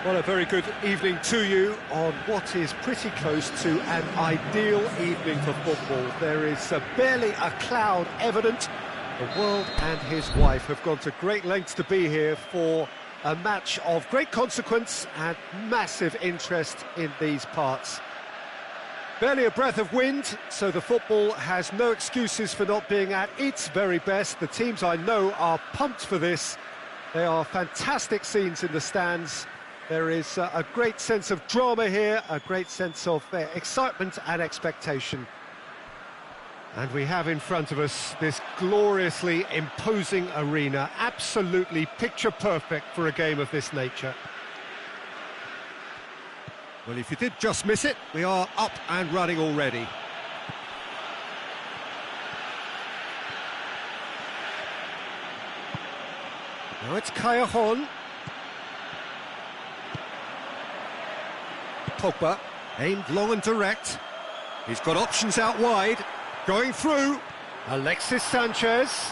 Well, a very good evening to you on what is pretty close to an ideal evening for football. There is barely a cloud evident. The world and his wife have gone to great lengths to be here for a match of great consequence and massive interest in these parts. Barely a breath of wind, so the football has no excuses for not being at its very best. The teams I know are pumped for this. They are fantastic scenes in the stands. There is a great sense of drama here, a great sense of excitement and expectation. And we have in front of us this gloriously imposing arena, absolutely picture perfect for a game of this nature. Well, if you did just miss it, we are up and running already. Now it's Callejon. Pogba, aimed long and direct. He's got options out wide. Going through. Alexis Sanchez.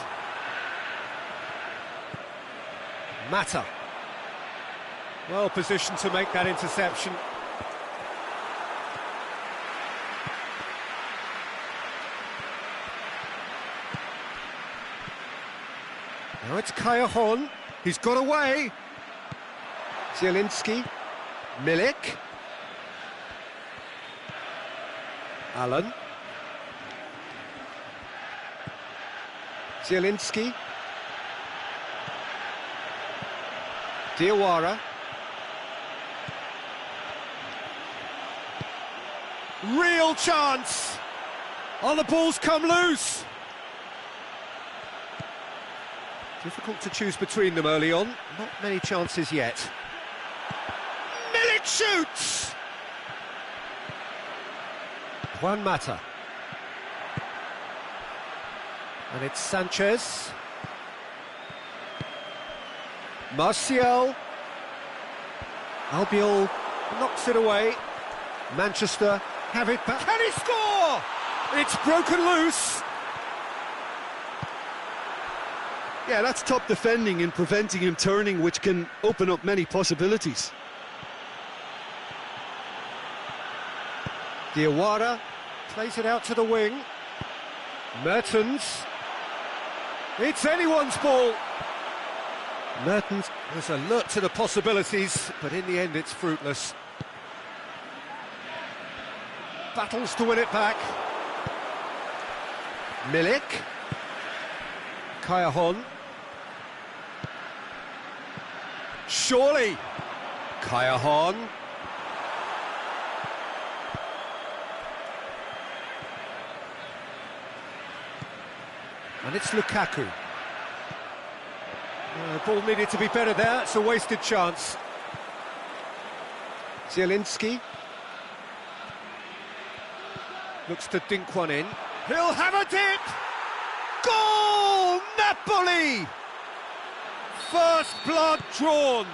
Mata. Well positioned to make that interception. Now it's Callejon. He's got away. Zielinski. Milik. Allen. Zielinski. Diawara. Real chance! Oh, the ball's come loose! Difficult to choose between them early on. Not many chances yet. Milik shoots! Juan Mata. And it's Sanchez. Martial. Albiol knocks it away. Manchester have it back. Can he score? It's broken loose. Yeah, that's top defending and preventing him turning, which can open up many possibilities. Diawara plays it out to the wing. Mertens. It's anyone's ball. Mertens was alert to the possibilities, but in the end it's fruitless. Battles to win it back. Milik. Callejon. Surely. Callejon. And it's Lukaku. The ball needed to be better there, it's a wasted chance. Zielinski. Looks to dink one in. He'll have a dip! Goal! Napoli! First blood drawn.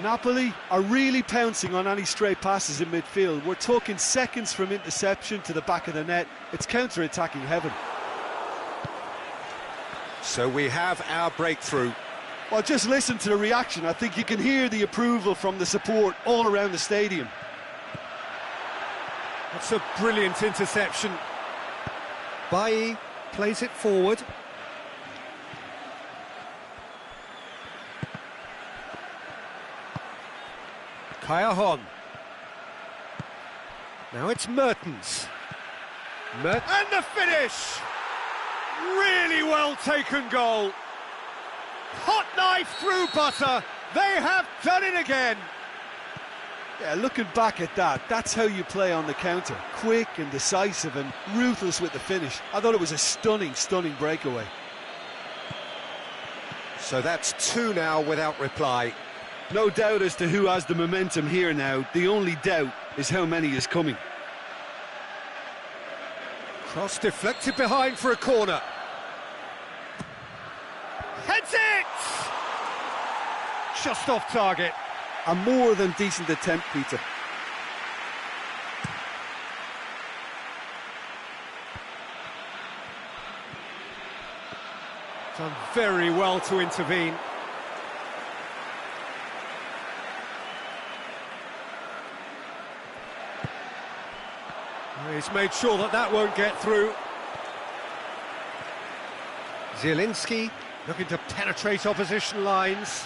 Napoli are really pouncing on any stray passes in midfield. We're talking seconds from interception to the back of the net. It's counter-attacking heaven. So we have our breakthrough. Well, just listen to the reaction. I think you can hear the approval from the support all around the stadium. That's a brilliant interception. Bailly plays it forward. Callejon. Now it's Mertens. And the finish! Really well taken goal. Hot knife through butter. They have done it again. Yeah, looking back at that, that's how you play on the counter. Quick and decisive and ruthless with the finish. I thought it was a stunning, stunning breakaway. So that's two now without reply. No doubt as to who has the momentum here now. The only doubt is how many is coming. Cross deflected behind for a corner. Heads it! Just off target. A more than decent attempt, Peter. Done very well to intervene. He's made sure that that won't get through. Zielinski looking to penetrate opposition lines.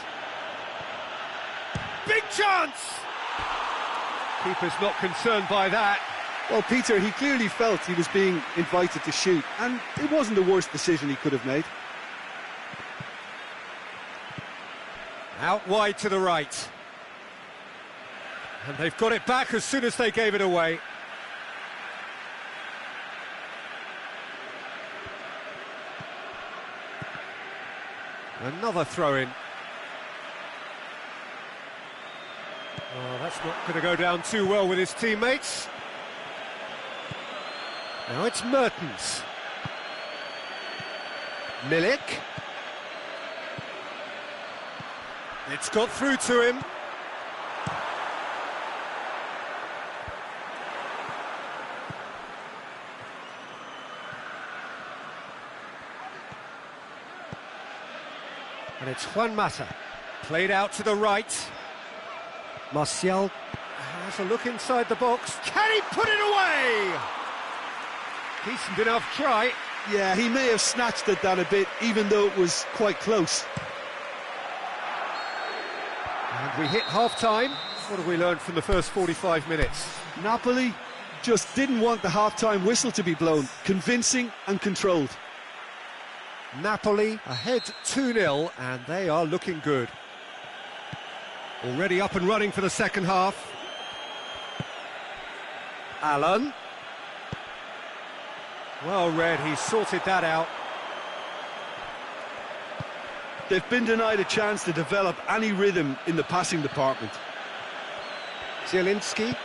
Big chance! Keeper's not concerned by that. Well, Peter, he clearly felt he was being invited to shoot, and it wasn't the worst decision he could have made. Out wide to the right. And they've got it back as soon as they gave it away. Another throw-in. Oh, that's not going to go down too well with his teammates. Now it's Mertens. Milik. It's got through to him. And it's Juan Mata. Played out to the right. Martial has a look inside the box. Can he put it away? Decent enough try. Yeah, he may have snatched at that a bit, even though it was quite close. And we hit half-time. What have we learned from the first 45 minutes? Napoli just didn't want the half-time whistle to be blown. Convincing and controlled. Napoli ahead 2-0, and they are looking good. Already up and running for the second half. Allen. Well read, he sorted that out. They've been denied a chance to develop any rhythm in the passing department. Zielinski.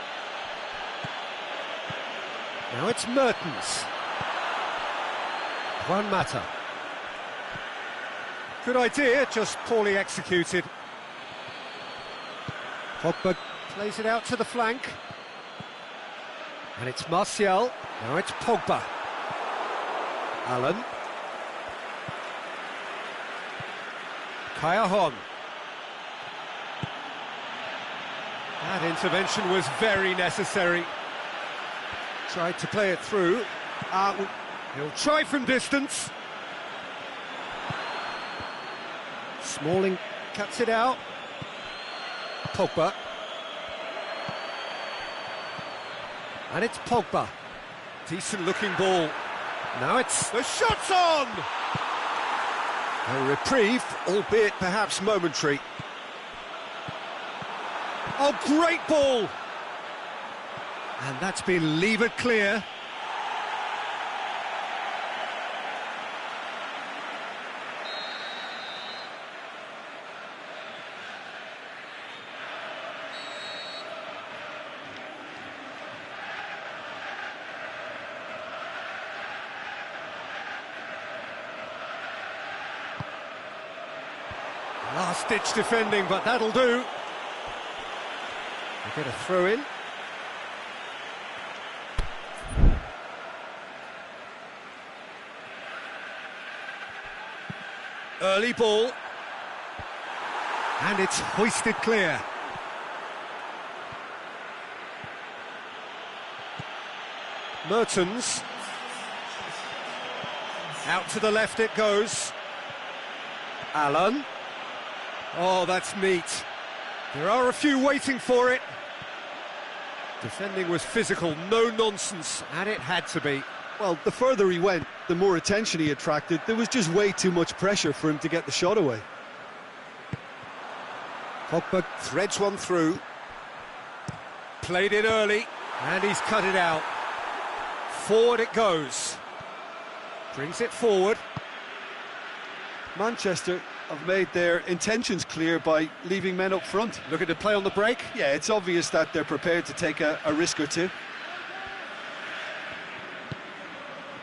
Now it's Mertens. Juan Mata. Good idea, just poorly executed. Pogba plays it out to the flank. And it's Martial. Now it's Pogba. Allen. Kaya. That intervention was very necessary. Tried to play it through. He'll try from distance. Smalling cuts it out. Pogba. And it's Pogba. Decent looking ball. Now it's... the shot's on! A reprieve, albeit perhaps momentary. Oh, great ball! And that's been levered clear. Last-ditch defending, but that'll do. They get a throw-in. Early ball. And it's hoisted clear. Mertens. Out to the left it goes. Allen. Oh, that's neat. There are a few waiting for it. Defending was physical, no nonsense, and it had to be. Well, the further he went, the more attention he attracted. There was just way too much pressure for him to get the shot away. Pogba threads one through. Played it early, and he's cut it out. Forward it goes. Brings it forward. Manchester have made their intentions clear by leaving men up front. Looking to play on the break? Yeah, it's obvious that they're prepared to take a risk or two.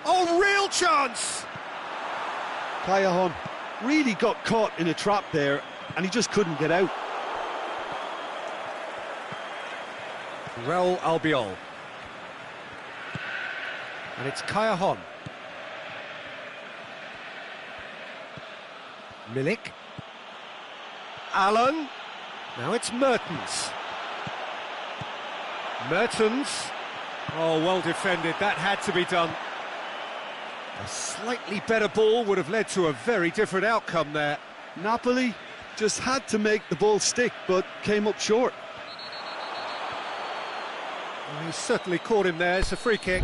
Oh, real chance! Kaya really got caught in a trap there, and he just couldn't get out. Real Albiol. And it's Kaya. Milik. Allen. Now it's Mertens. Mertens. Oh, well defended, that had to be done. A slightly better ball would have led to a very different outcome there. Napoli just had to make the ball stick, but came up short. Well, he's certainly caught him there. It's a free kick.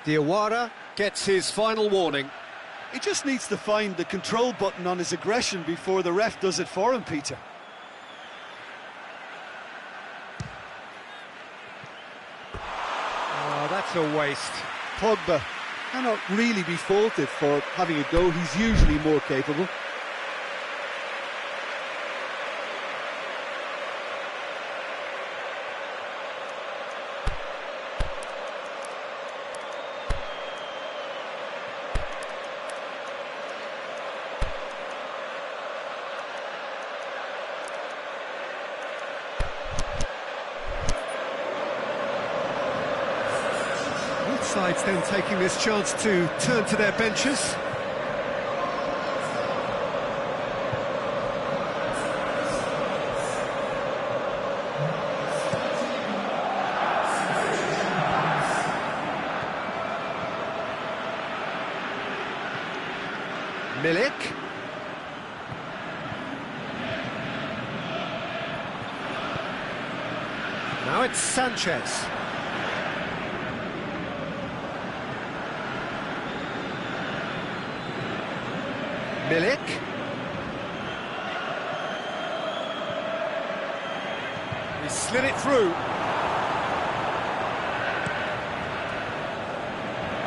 Diawara gets his final warning. He just needs to find the control button on his aggression before the ref does it for him, Peter. Oh, that's a waste. Pogba cannot really be faulted for having a go. He's usually more capable. Sides then taking this chance to turn to their benches. Milik. Now it's Sanchez. Milik. He slid it through.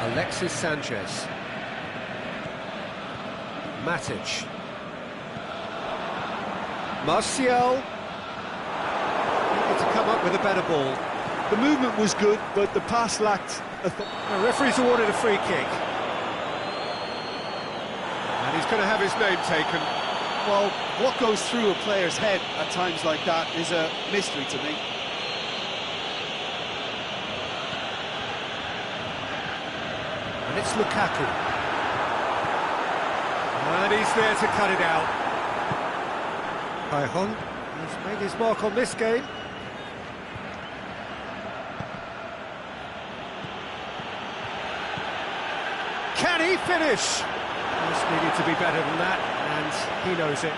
Alexis Sanchez. Matic. Martial. Needed to come up with a better ball. The movement was good, but the pass lacked a The referee's awarded a free kick. And he's going to have his name taken. Well, what goes through a player's head at times like that is a mystery to me. And it's Lukaku. And he's there to cut it out. Cajon has made his mark on this game. Can he finish? Just needed to be better than that, and he knows it.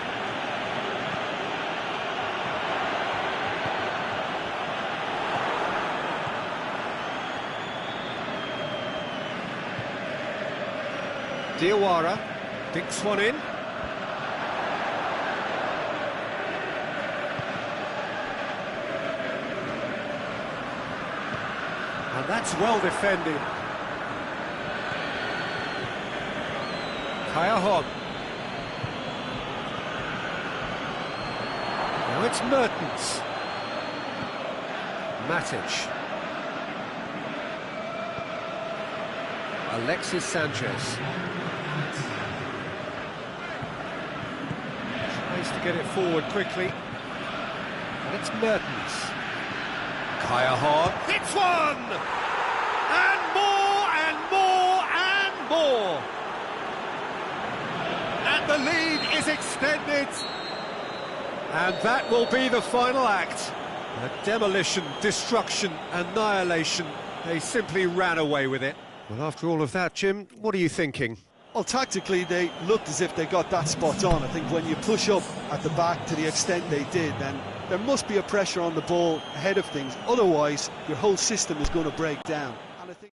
Diawara dinks one in. And that's well defended. Cajon. Now it's Mertens. Matic. Alexis Sanchez. Tries to get it forward quickly. And it's Mertens. Cajon. It's one! And more, and more, and more! And the lead is extended. And that will be the final act. A demolition, destruction, annihilation. They simply ran away with it. Well, after all of that, Jim, what are you thinking? Well, tactically, they looked as if they got that spot on. I think when you push up at the back to the extent they did, then there must be a pressure on the ball ahead of things. Otherwise, your whole system is going to break down. And I think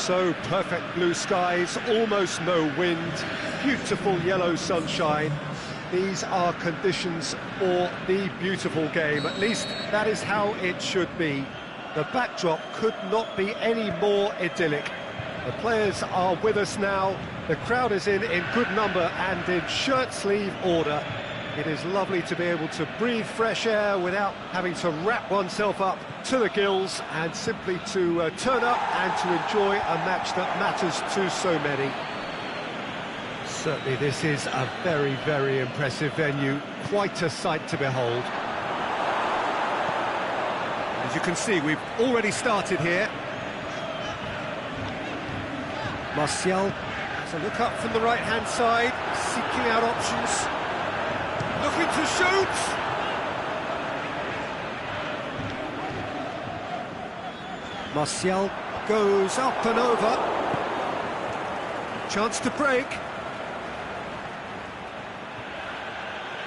So perfect blue skies, almost no wind, beautiful yellow sunshine. These are conditions for the beautiful game. At least that is how it should be. The backdrop could not be any more idyllic. The players are with us now. The crowd is in good number and in shirt-sleeve order. It is lovely to be able to breathe fresh air without having to wrap oneself up to the gills and simply to turn up and to enjoy a match that matters to so many. Certainly this is a very, very impressive venue. Quite a sight to behold. As you can see, we've already started here. Martial has a look up from the right-hand side, seeking out options. Looking to shoot! Martial goes up and over. Chance to break.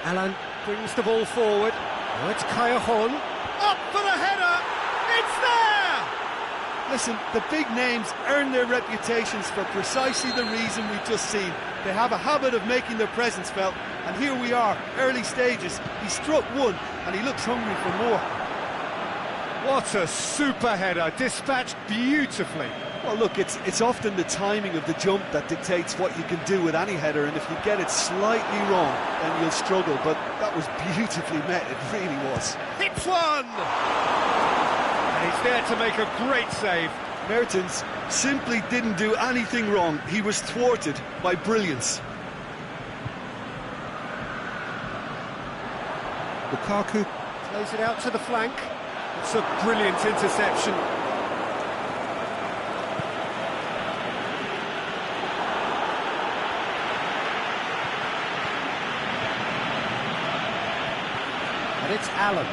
Alan brings the ball forward. Now it's Callejon. Up for the header! It's there! Listen, the big names earn their reputations for precisely the reason we've just seen. They have a habit of making their presence felt, and here we are, early stages. He struck one, and he looks hungry for more. What a super header, dispatched beautifully. Well, look, it's often the timing of the jump that dictates what you can do with any header, and if you get it slightly wrong, then you'll struggle, but that was beautifully met, it really was. Hits one! And he's there to make a great save. Mertens simply didn't do anything wrong. He was thwarted by brilliance. Lukaku plays it out to the flank. It's a brilliant interception. And it's Allen.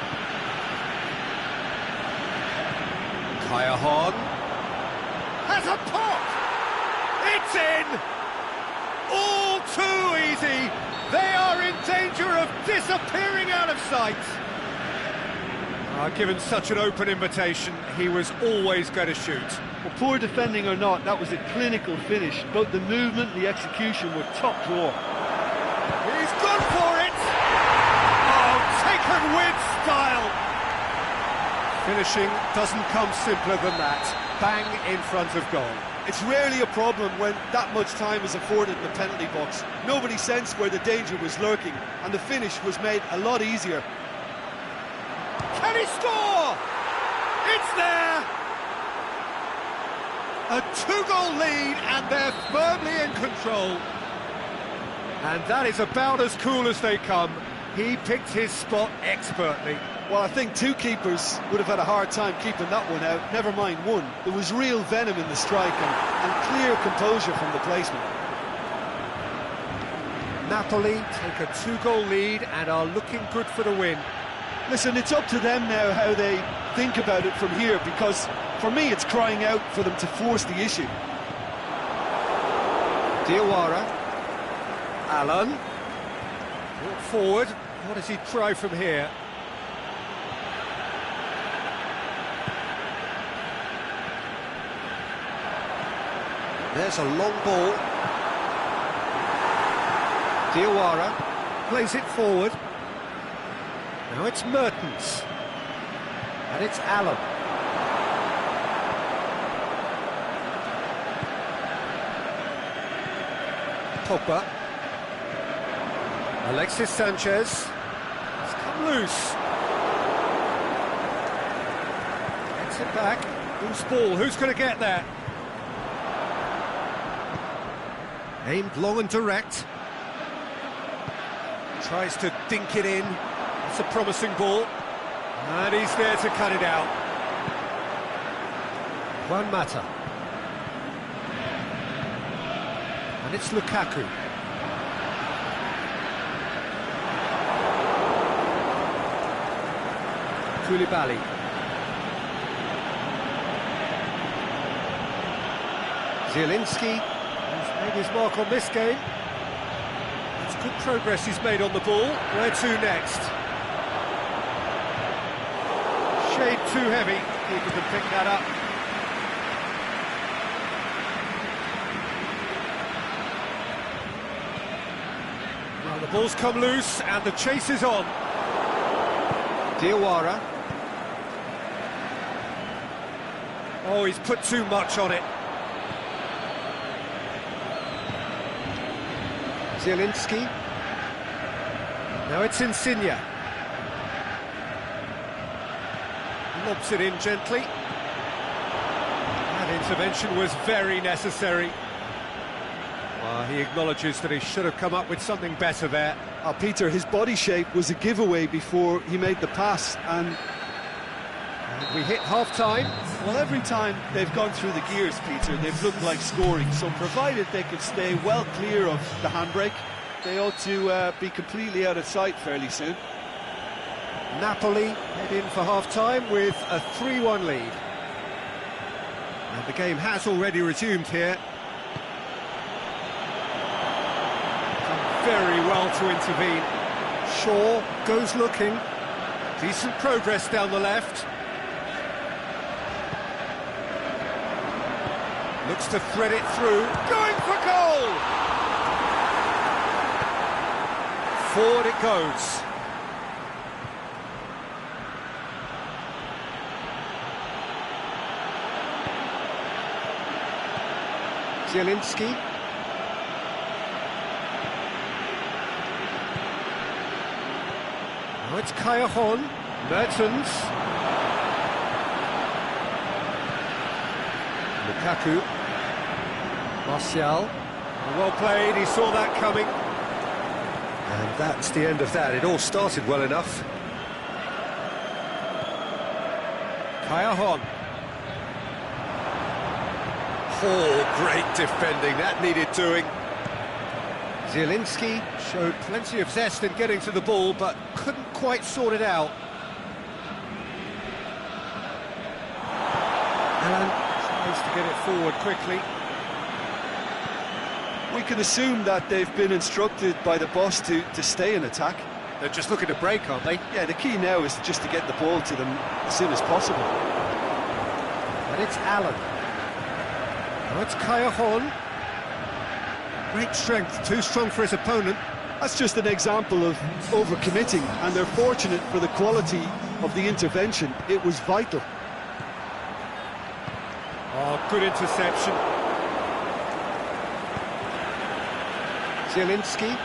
Callejon has a pop! It's in! All too easy! They are in danger of disappearing out of sight! Given such an open invitation, he was always going to shoot. Well, poor defending or not, that was a clinical finish. Both the movement and the execution were top drawer. He's gone for it! Oh, taken with style! Finishing doesn't come simpler than that. Bang in front of goal. It's rarely a problem when that much time is afforded in the penalty box. Nobody sensed where the danger was lurking, and the finish was made a lot easier. Can he score? It's there! A two-goal lead, and they're firmly in control. And that is about as cool as they come. He picked his spot expertly. Well, I think two keepers would have had a hard time keeping that one out, never mind one. There was real venom in the strike and clear composure from the placement. Napoli take a two-goal lead and are looking good for the win. Listen, it's up to them now how they think about it from here, because for me it's crying out for them to force the issue. Diawara. Allen. Brought forward. What does he try from here? There's a long ball. Diawara plays it forward. Now it's Mertens. And it's Allen. Pogba. Alexis Sanchez. It's come loose. Gets it back. Loose ball. Who's going to get there? Aimed long and direct. Tries to dink it in. It's a promising ball. And he's there to cut it out. Juan Mata. And it's Lukaku. Koulibaly. Zielinski has made his mark on this game. It's good progress he's made on the ball. Where to next? Shade too heavy. Keeper can pick that up. The ball's come loose and the chase is on. Diawara. Oh, he's put too much on it. Zielinski. Now it's Insigne. Lobs it in gently. That intervention was very necessary. Well, he acknowledges that he should have come up with something better there. Peter, his body shape was a giveaway before he made the pass, and we hit half-time. Well, every time they've gone through the gears, Peter, they've looked like scoring. So provided they can stay well clear of the handbrake, they ought to be completely out of sight fairly soon. Napoli head in for half-time with a 3-1 lead. And the game has already resumed here. Done very well to intervene. Shaw goes looking. Decent progress down the left. Looks to thread it through. Going for goal! Forward it goes. Zielinski. Now it's Callejon. Mertens. Lukaku. Martial. Well played, he saw that coming. And that's the end of that. It all started well enough. Callejon. Oh, great defending, that needed doing. Zielinski showed plenty of zest in getting to the ball, but couldn't quite sort it out. Alan tries to get it forward quickly. We can assume that they've been instructed by the boss to stay in attack. They're just looking to break, aren't they? Yeah, the key now is just to get the ball to them as soon as possible. And it's Allen. Now it's Callejon. Great strength, too strong for his opponent. That's just an example of overcommitting, and they're fortunate for the quality of the intervention. It was vital. Oh, good interception. Zielinski.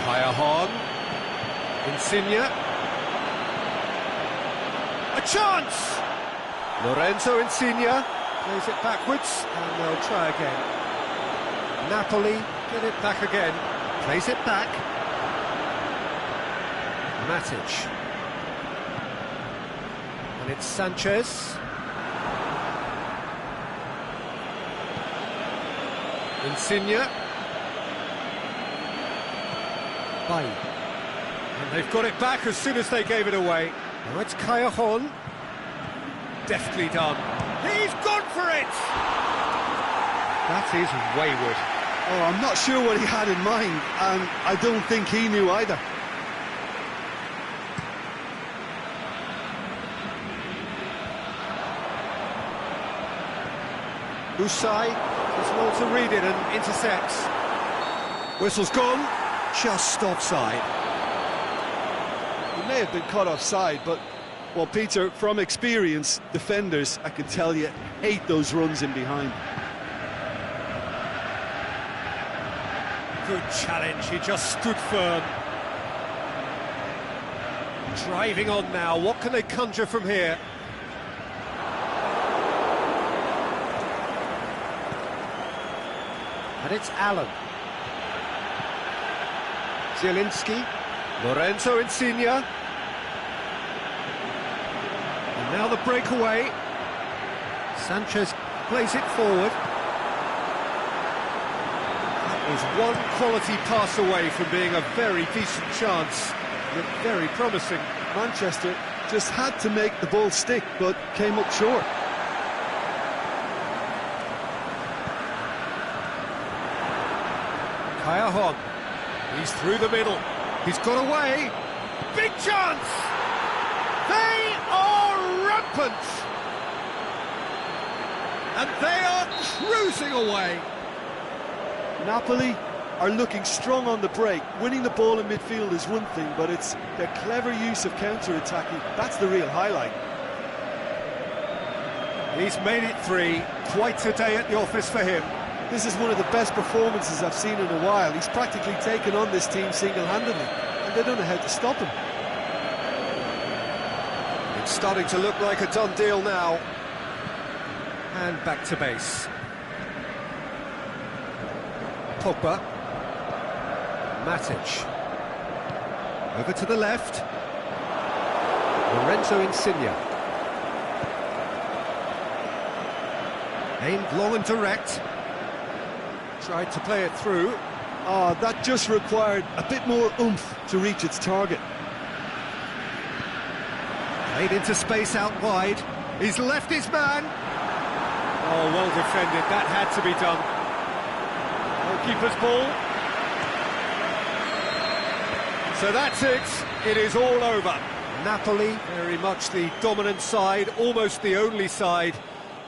Callejon. Insigne. A chance! Lorenzo Insigne plays it backwards, and they'll try again. Napoli get it back again. Plays it back. Matic. And it's Sanchez. Insigne. Bay. And they've got it back as soon as they gave it away. Now it's Callejon. Deftly done. He's gone for it! That is wayward. Oh, I'm not sure what he had in mind, and I don't think he knew either. Usai does well to read it and intercepts. Whistle's gone, just offside. He may have been caught offside, but, well, Peter, from experience, defenders, I can tell you, hate those runs in behind. Good challenge, he just stood firm. Driving on now, what can they conjure from here? And it's Allen. Zielinski. Lorenzo Insigne. And now the breakaway. Sanchez plays it forward. That is one quality pass away from being a very decent chance. Looked very promising. Manchester just had to make the ball stick, but came up short. Callejon, he's through the middle, he's got away, big chance! happens. And they are cruising away. Napoli are looking strong on the break. Winning the ball in midfield is one thing, but it's their clever use of counter-attacking. That's the real highlight. He's made it 3. Quite a day at the office for him. This is one of the best performances I've seen in a while. He's practically taken on this team single-handedly, and they don't know how to stop him. It's starting to look like a done deal now. And back to base. Pogba. Matic. Over to the left. Lorenzo Insigne. Aimed long and direct. Tried to play it through. That just required a bit more oomph to reach its target. Played into space out wide. He's left his man. Oh, well defended. That had to be done. Goalkeeper's ball. So that's it. It is all over. Napoli, very much the dominant side, almost the only side.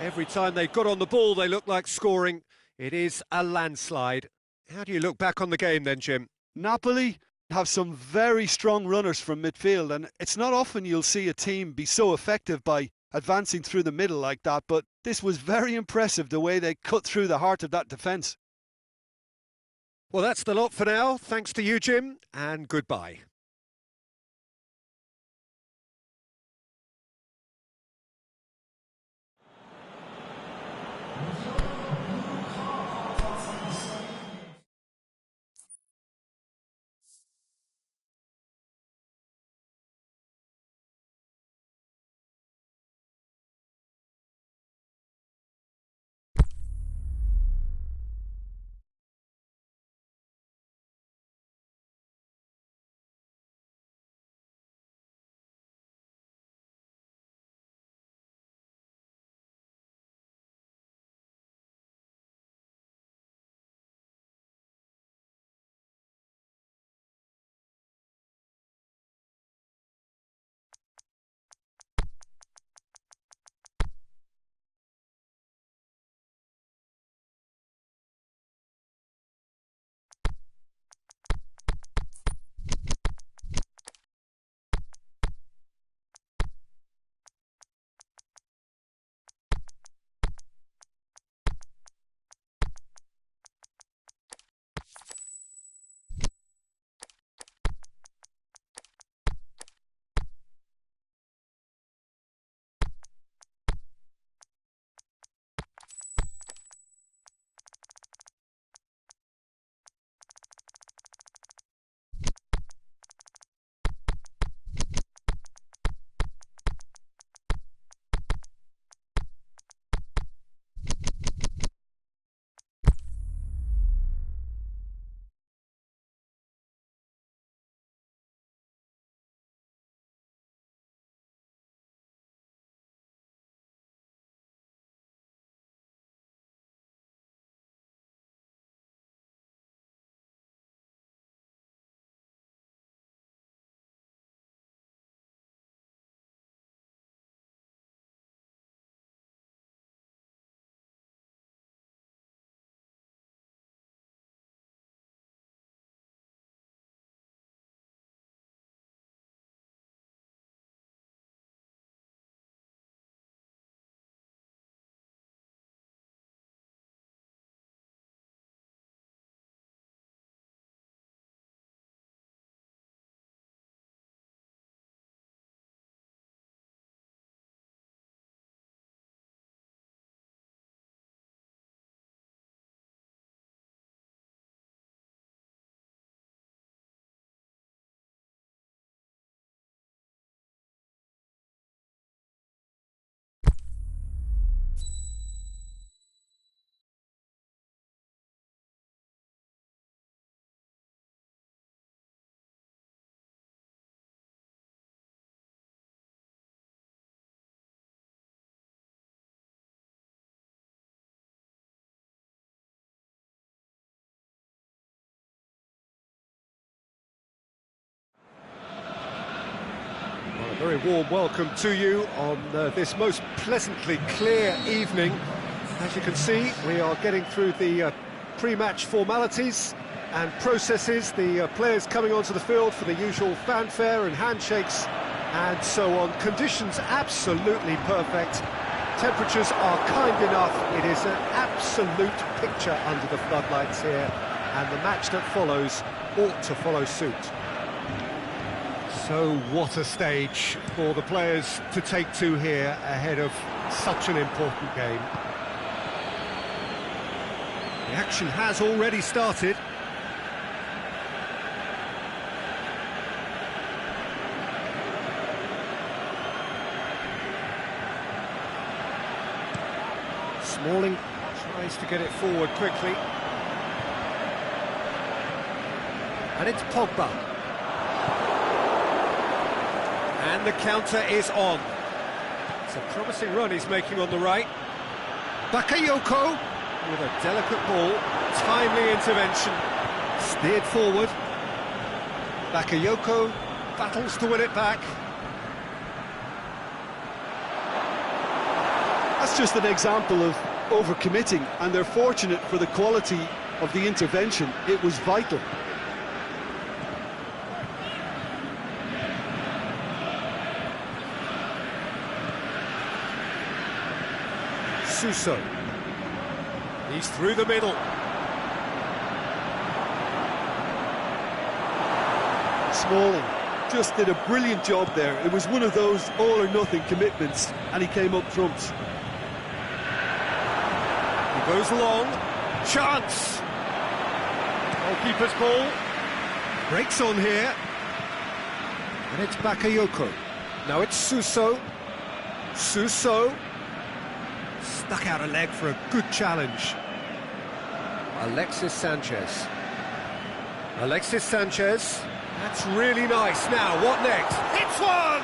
Every time they got on the ball, they looked like scoring. It is a landslide. How do you look back on the game then, Jim? Napoli have some very strong runners from midfield, and it's not often you'll see a team be so effective by advancing through the middle like that, but this was very impressive, the way they cut through the heart of that defence. Well, that's the lot for now. Thanks to you, Jim, and goodbye. A very warm welcome to you on this most pleasantly clear evening. As you can see, we are getting through the pre-match formalities and processes, the players coming onto the field for the usual fanfare and handshakes and so on. Conditions absolutely perfect. Temperatures are kind enough. It is an absolute picture under the floodlights here, and the match that follows ought to follow suit. So what a stage for the players to take to here ahead of such an important game. The action has already started. Smalling tries to get it forward quickly. And it's Pogba. And the counter is on. It's a promising run he's making on the right. Bakayoko with a delicate ball. Timely intervention. Steered forward. Bakayoko battles to win it back. That's just an example of overcommitting, and they're fortunate for the quality of the intervention. It was vital. Suso. He's through the middle. Smalling just did a brilliant job there. It was one of those all-or-nothing commitments, and he came up trumps. He goes long. Chance! Goalkeeper's ball. Breaks on here. And it's Bakayoko. Now it's Suso. Suso. Stuck out a leg for a good challenge. Alexis Sanchez. Alexis Sanchez. That's really nice. Now, what next? Hits one!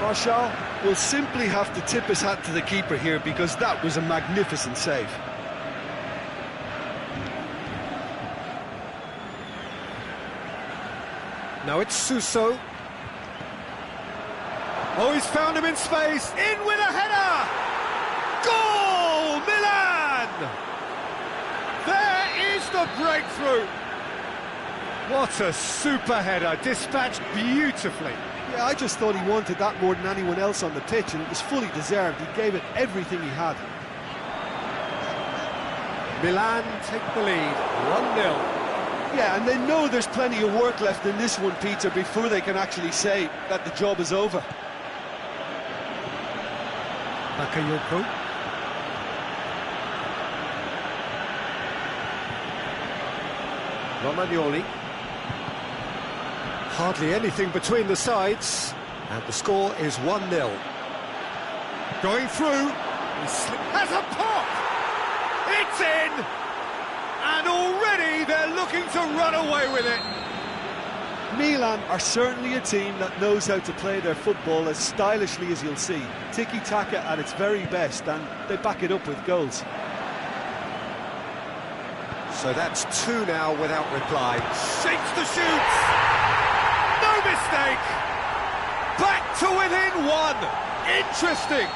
Marshall will simply have to tip his hat to the keeper here, because that was a magnificent save. Now it's Suso. Oh, he's found him in space. In with a header! Goal! Milan! There is the breakthrough. What a super header, dispatched beautifully. Yeah, I just thought he wanted that more than anyone else on the pitch, and it was fully deserved. He gave it everything he had. Milan take the lead, 1-0. Yeah, and they know there's plenty of work left in this one, Peter, before they can actually say that the job is over. Bakayoko. Romagnoli. Hardly anything between the sides, and the score is 1-0. Going through, has a pop! It's in! And already they're looking to run away with it. Milan are certainly a team that knows how to play their football as stylishly as you'll see. Tiki-taka at its very best, and they back it up with goals. So that's 2 now without reply. Shakes the shoots! No mistake! Back to within 1! Interesting!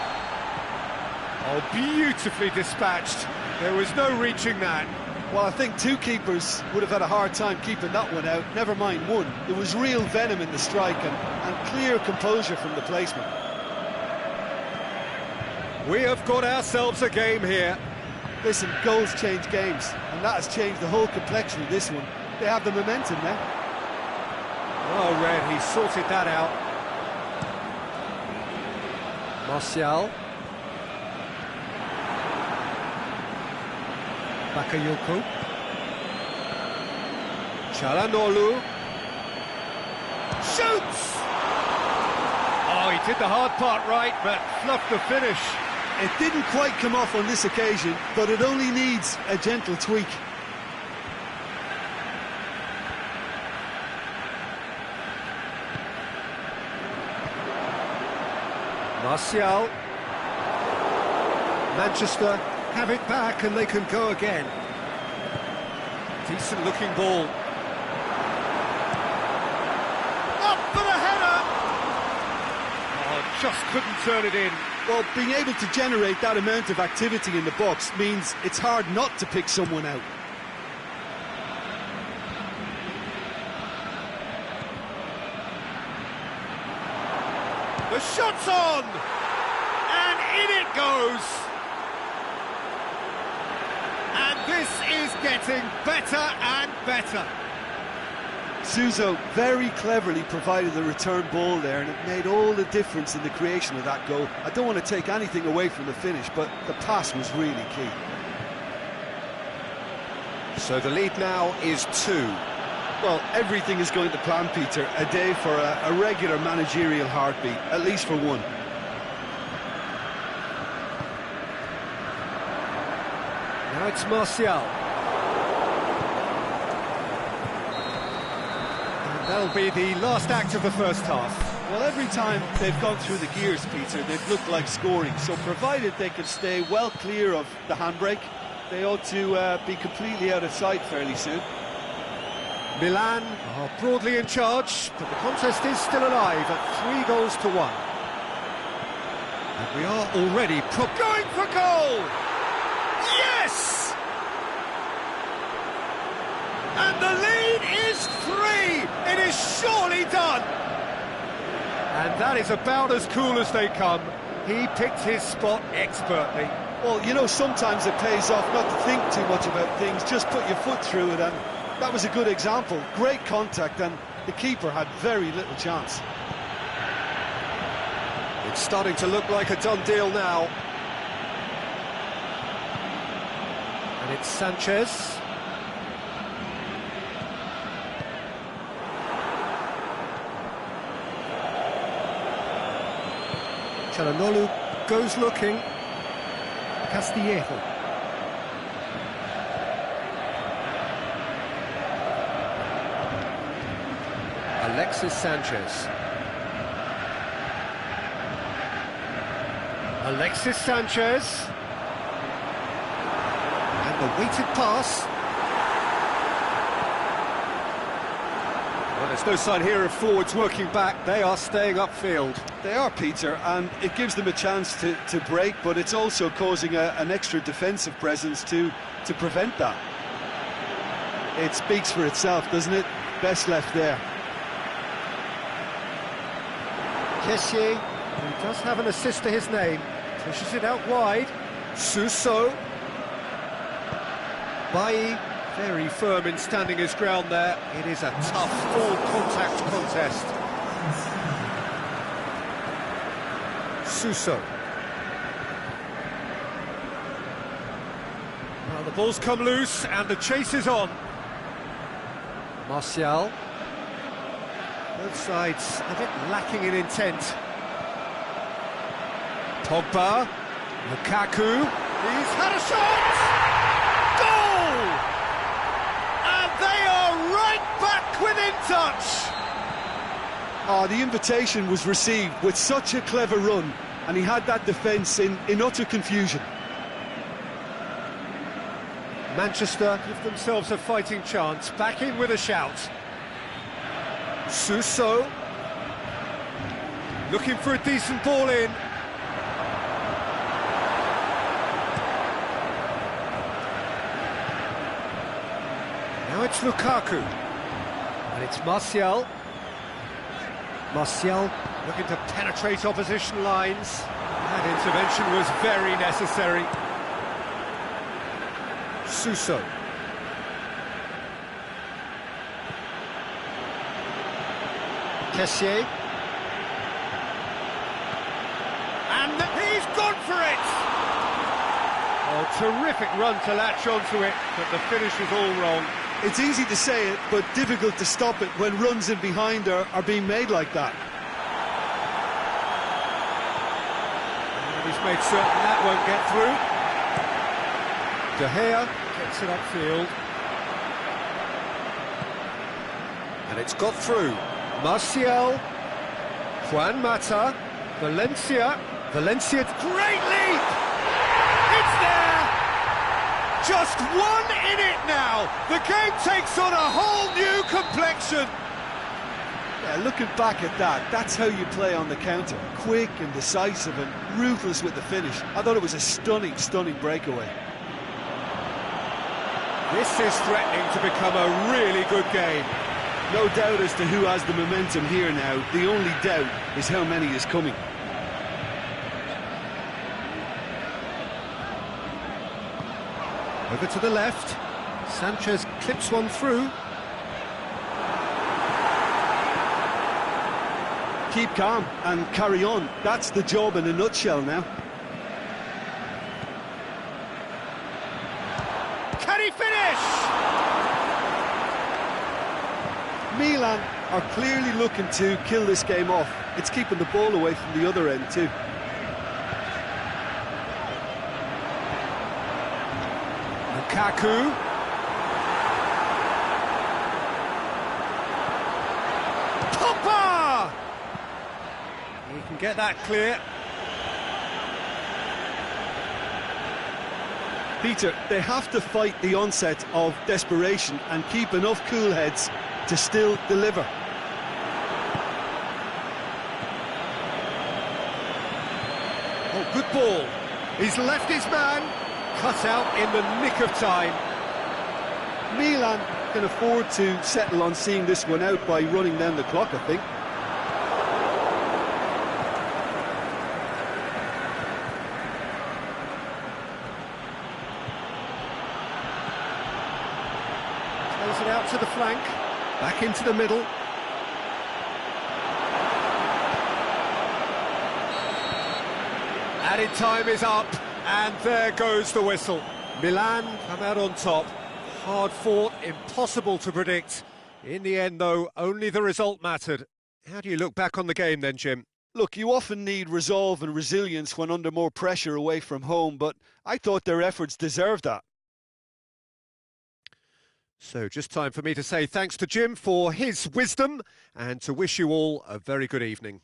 Oh, beautifully dispatched. There was no reaching that. Well, I think 2 keepers would have had a hard time keeping that one out, never mind 1. There was real venom in the strike and clear composure from the placement. We have got ourselves a game here. Listen, goals change games, and that has changed the whole complexion of this one. They have the momentum now. Oh, Red, he sorted that out. Martial. Bakayoko. Çalhanoğlu. Shoots! Oh, he did the hard part right, but fluffed the finish. It didn't quite come off on this occasion, but it only needs a gentle tweak. Martial. Manchester have it back and they can go again. Decent looking ball. just couldn't turn it in. Well, being able to generate that amount of activity in the box means it's hard not to pick someone out. The shot's on! And in it goes! And this is getting better and better. Suso very cleverly provided the return ball there, and it made all the difference in the creation of that goal. I don't want to take anything away from the finish, but the pass was really key. So the lead now is 2. Well, everything is going to plan, Peter. A day for a regular managerial heartbeat, at least for one. Now it's Martial. And that'll be the last act of the first half. Well, every time they've gone through the gears, Peter, they've looked like scoring. So provided they can stay well clear of the handbrake, they ought to be completely out of sight fairly soon. Milan are broadly in charge, but the contest is still alive at 3-1. And we are already going for goal! Yes! And the lead is 3! It is surely done! And that is about as cool as they come. He picked his spot expertly. Well, you know, sometimes it pays off not to think too much about things, just put your foot through it, and that was a good example. Great contact, and the keeper had very little chance. It's starting to look like a done deal now. And it's Sanchez. Çalhanoğlu goes looking. Castillejo. Alexis Sanchez. Alexis Sanchez. And the weighted pass. Well, there's no sign here of forwards working back. They are staying upfield. They are, Peter, and it gives them a chance to break, but it's also causing an extra defensive presence to prevent that. It speaks for itself, doesn't it? Best left there. Kessié, who does have an assist to his name, pushes it out wide. Suso. Bailly, very firm in standing his ground there. It is a tough, all-contact contest. Suso. Well, the ball's come loose and the chase is on. Martial. Both sides a bit lacking in intent. Pogba. Lukaku. He's had a shot! Goal! And they are right back within touch! Oh, the invitation was received with such a clever run, and he had that defence in utter confusion. Manchester give themselves a fighting chance, back in with a shout. Suso, looking for a decent ball in. Now it's Lukaku, and it's Martial. Martial looking to penetrate opposition lines. That intervention was very necessary. Suso. Kessié. And he's gone for it! Oh, terrific run to latch onto it, but the finish is all wrong. It's easy to say it, but difficult to stop it when runs in behind are being made like that. And he's made certain that won't get through. De Gea gets it upfield. And it's got through. Martial, Juan Mata, Valencia, great leap! It's there! Just one in it now! The game takes on a whole new complexion! Yeah, looking back at that, that's how you play on the counter. Quick and decisive and ruthless with the finish. I thought it was a stunning, stunning breakaway. This is threatening to become a really good game. No doubt as to who has the momentum here now. The only doubt is how many is coming. Over to the left. Sanchez clips one through. Keep calm and carry on. That's the job in a nutshell now. Can he finish? Milan are clearly looking to kill this game off. It's keeping the ball away from the other end too. Lukaku. Popper! He can get that clear. Peter, they have to fight the onset of desperation and keep enough cool heads to still deliver. Oh, good ball. He's left his man. Cut out in the nick of time. Milan can afford to settle on seeing this one out by running down the clock, I think. Plays it out to the flank. Back into the middle. Added time is up, and there goes the whistle. Milan come out on top. Hard fought, impossible to predict. In the end, though, only the result mattered. How do you look back on the game then, Jim? Look, you often need resolve and resilience when under more pressure away from home, but I thought their efforts deserved that. So just time for me to say thanks to Jim for his wisdom and to wish you all a very good evening.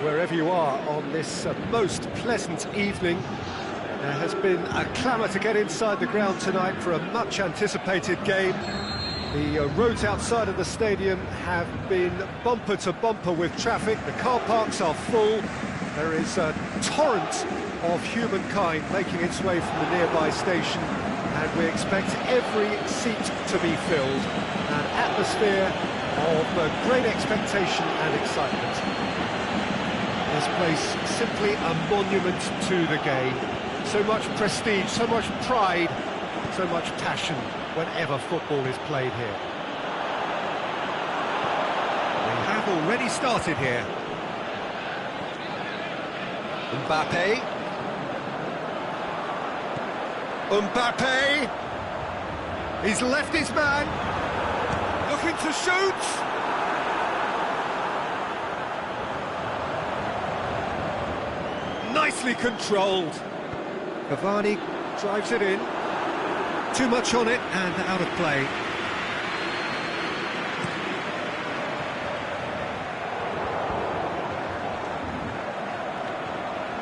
wherever you are on this most pleasant evening. There has been a clamour to get inside the ground tonight for a much-anticipated game. The roads outside of the stadium have been bumper to bumper with traffic. The car parks are full. There is a torrent of humankind making its way from the nearby station, and we expect every seat to be filled. An atmosphere of great expectation and excitement. This place simply a monument to the game. So much prestige, so much pride, so much passion whenever football is played here. We have already started here. Mbappe. Mbappe. He's left his man. Looking to shoot. Nicely controlled. Cavani drives it in. Too much on it and out of play.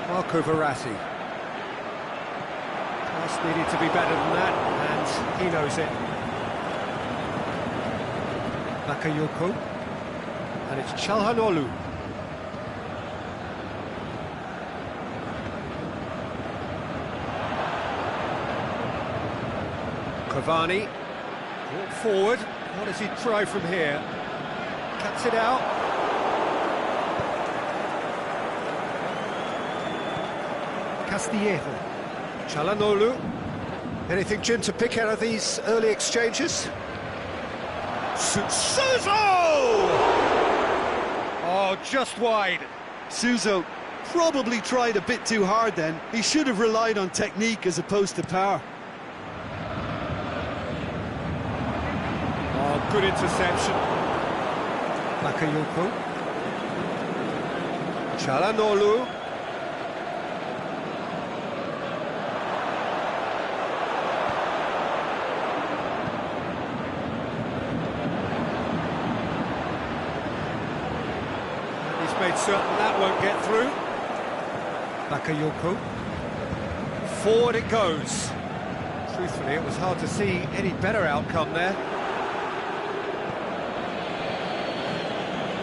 Marco Verratti. Pass needed to be better than that, and he knows it. Bakayoko. And it's Çalhanoğlu. Cavani, brought forward. What does he try from here? Cuts it out. Castillejo. Çalhanoğlu. Anything, Jim, to pick out of these early exchanges? Suso! Oh, just wide. Suso probably tried a bit too hard then. He should have relied on technique as opposed to power. Good interception. Bakayoko. Çalhanoğlu. He's made certain that won't get through. Bakayoko. Forward it goes. Truthfully, it was hard to see any better outcome there.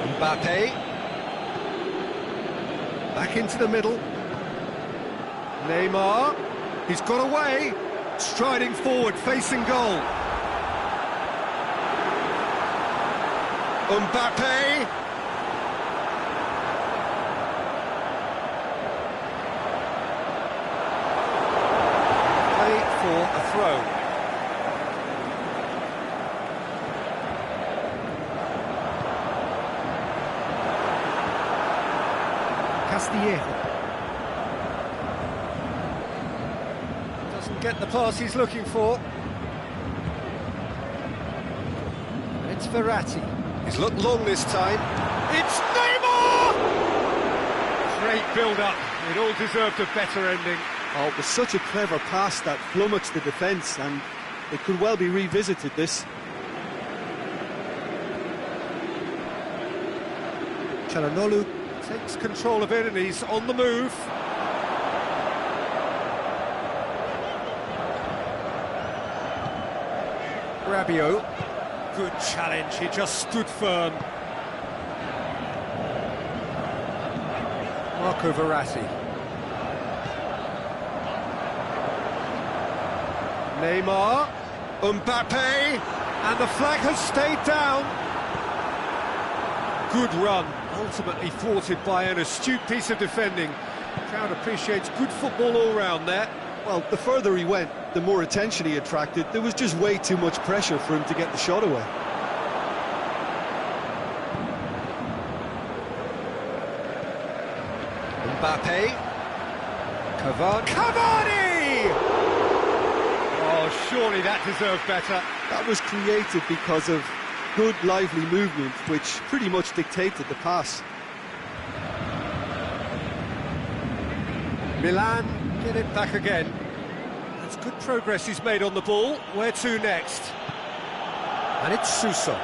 Mbappe, back into the middle. Neymar, he's got away, striding forward, facing goal. Mbappe. Play for a throw. Castillejo. Doesn't get the pass he's looking for. It's Verratti. He's looked long this time. It's Neymar! Great build-up. It all deserved a better ending. Oh, it was such a clever pass that flummoxed the defence, and it could well be revisited, this. Çalhanoğlu takes control of it and he's on the move. Rabiot. Good challenge, he just stood firm. Marco Verratti. Neymar. Mbappe. And the flag has stayed down. Good run. Ultimately thwarted by an astute piece of defending. Crowd appreciates good football all round there. Well, the further he went, the more attention he attracted. There was just way too much pressure for him to get the shot away. Mbappe. Cavani! Oh, surely that deserved better. That was created because of good, lively movement, which pretty much dictated the pass. Milan get it back again. That's good progress he's made on the ball. Where to next? And it's Suso.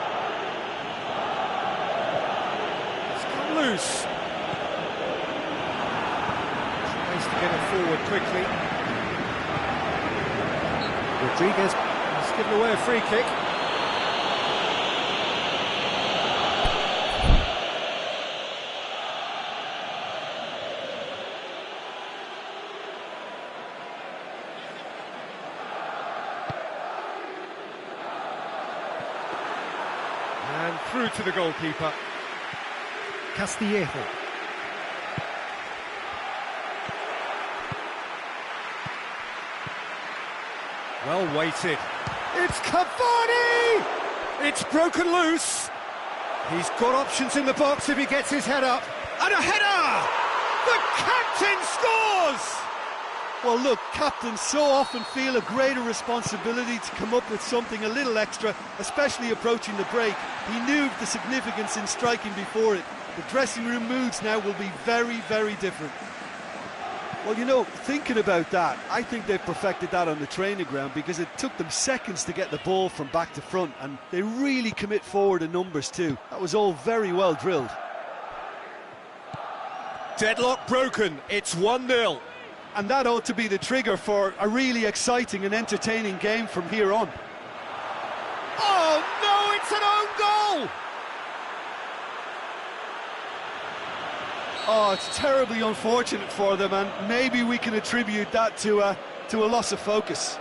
It's come loose. get it forward quickly. Rodriguez has given away a free kick. And through to the goalkeeper. Castillejo. Well weighted. It's Cavani! It's broken loose. He's got options in the box if he gets his head up. And a header! The captain scores! Well, look, captains so often feel a greater responsibility to come up with something a little extra, especially approaching the break. He knew of the significance in striking before it. The dressing room moods now will be very, very different. Well, you know, thinking about that, I think they've perfected that on the training ground because it took them seconds to get the ball from back to front, and they really commit forward in numbers too. That was all very well drilled. Deadlock broken, it's 1-0. And that ought to be the trigger for a really exciting and entertaining game from here on. Oh no, it's an own goal! Oh, it's terribly unfortunate for them, and maybe we can attribute that to a loss of focus.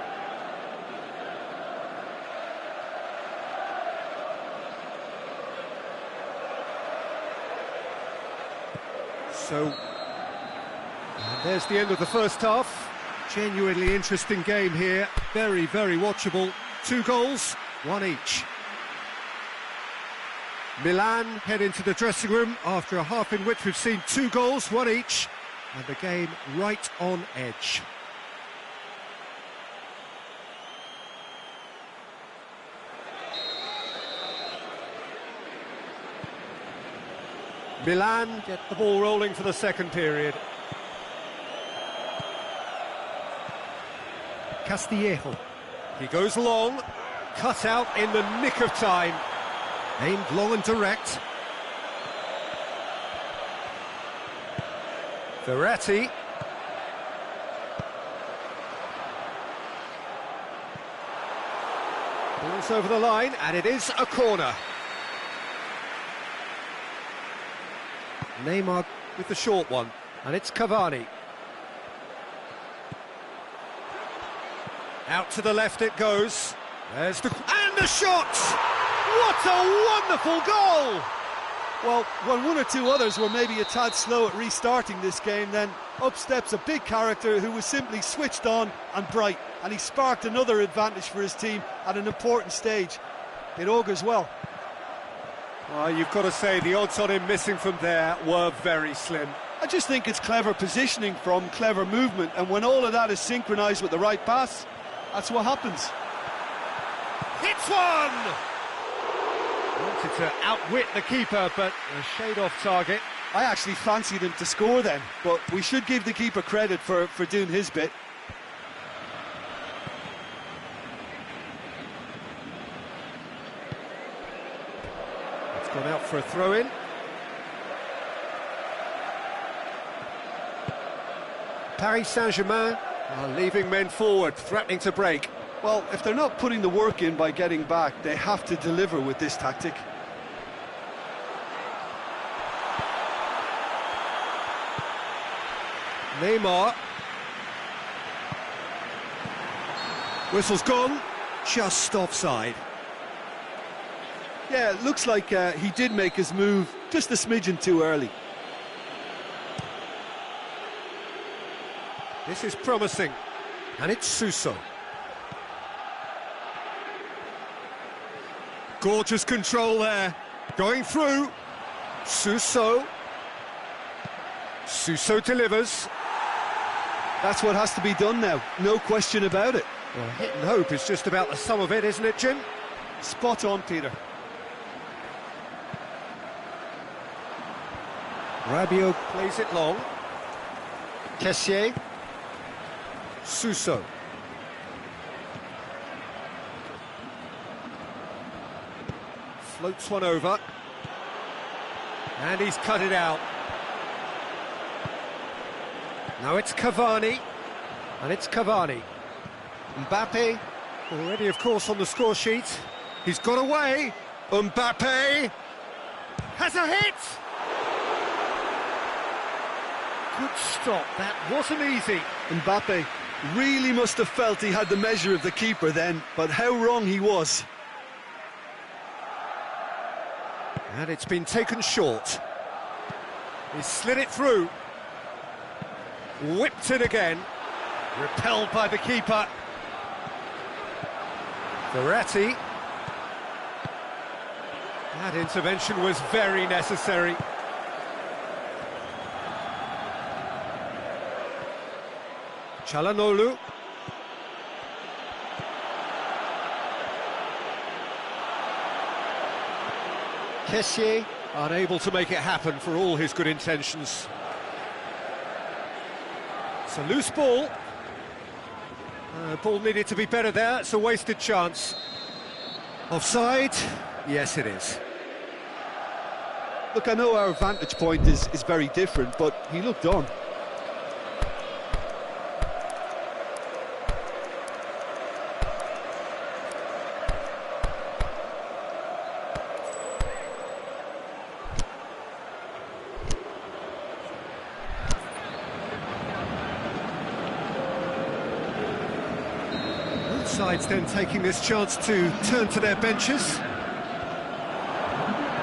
So, and there's the end of the first half. Genuinely interesting game here. Very, very watchable. 2 goals, 1 each. Milan head into the dressing room after a half in which we've seen 2 goals, 1 each, and the game right on edge. Milan get the ball rolling for the second period. Castillejo. He goes long, cut out in the nick of time. Aimed long and direct. Verratti. Ball's over the line, and it is a corner. Neymar with the short one, and it's Cavani. Out to the left it goes. There's the... and the shot! What a wonderful goal! Well, when 1 or 2 others were maybe a tad slow at restarting this game, then up steps a big character who was simply switched on and bright, and he sparked another advantage for his team at an important stage. It augurs well. Well, you've got to say the odds on him missing from there were very slim. I just think it's clever positioning from clever movement, and when all of that is synchronised with the right pass, that's what happens. Hits one! Wanted to outwit the keeper, but a shade off target. I actually fancied him to score then, but we should give the keeper credit for doing his bit. It's gone out for a throw-in. Paris Saint-Germain are leaving men forward, threatening to break. Well, if they're not putting the work in by getting back, they have to deliver with this tactic. Neymar. Whistle's gone, just offside. Yeah, it looks like he did make his move just a smidgen too early. This is promising, and it's Suso. Gorgeous control there, going through. Suso. Suso delivers. That's what has to be done now, no question about it. Well, hit and hope is just about the sum of it, isn't it, Jim? Spot on, Peter. Rabiot plays it long. Kessié. Suso. Floats one over. And he's cut it out. Now it's Cavani, and it's Cavani. Mbappe, already of course on the score sheet. He's got away. Mbappe has a hit. Good stop, that wasn't easy. Mbappe really must have felt he had the measure of the keeper then, but how wrong he was. And it's been taken short. He slid it through. Whipped it again. Repelled by the keeper. Verratti. That intervention was very necessary. Çalhanoğlu. Kessié, unable to make it happen for all his good intentions. It's a loose ball. Ball needed to be better there, it's a wasted chance. Offside? Yes, it is. Look, I know our vantage point is very different, but he looked on. Sides then taking this chance to turn to their benches.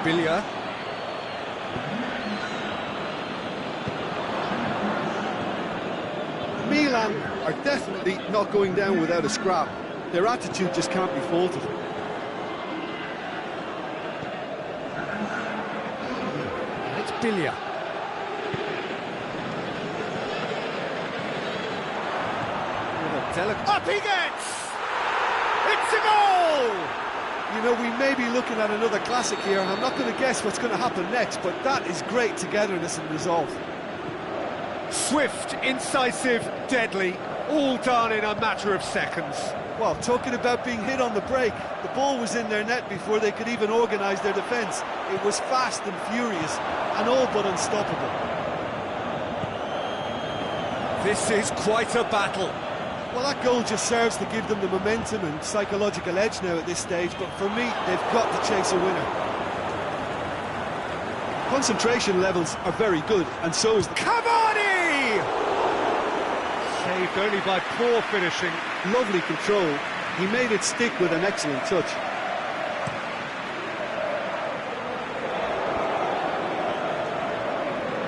Billia. Milan are definitely not going down without a scrap. Their attitude just can't be faulted. It's Billia. Up he gets! It's a goal! You know, we may be looking at another classic here, and I'm not going to guess what's going to happen next, but that is great togetherness and resolve. Swift, incisive, deadly, all done in a matter of seconds. Well, talking about being hit on the break, the ball was in their net before they could even organise their defence. It was fast and furious, and all but unstoppable. This is quite a battle. Well, that goal just serves to give them the momentum and psychological edge now at this stage, but for me, they've got to chase a winner. Concentration levels are very good, and so is the... Cavani! Saved only by poor finishing. Lovely control. He made it stick with an excellent touch.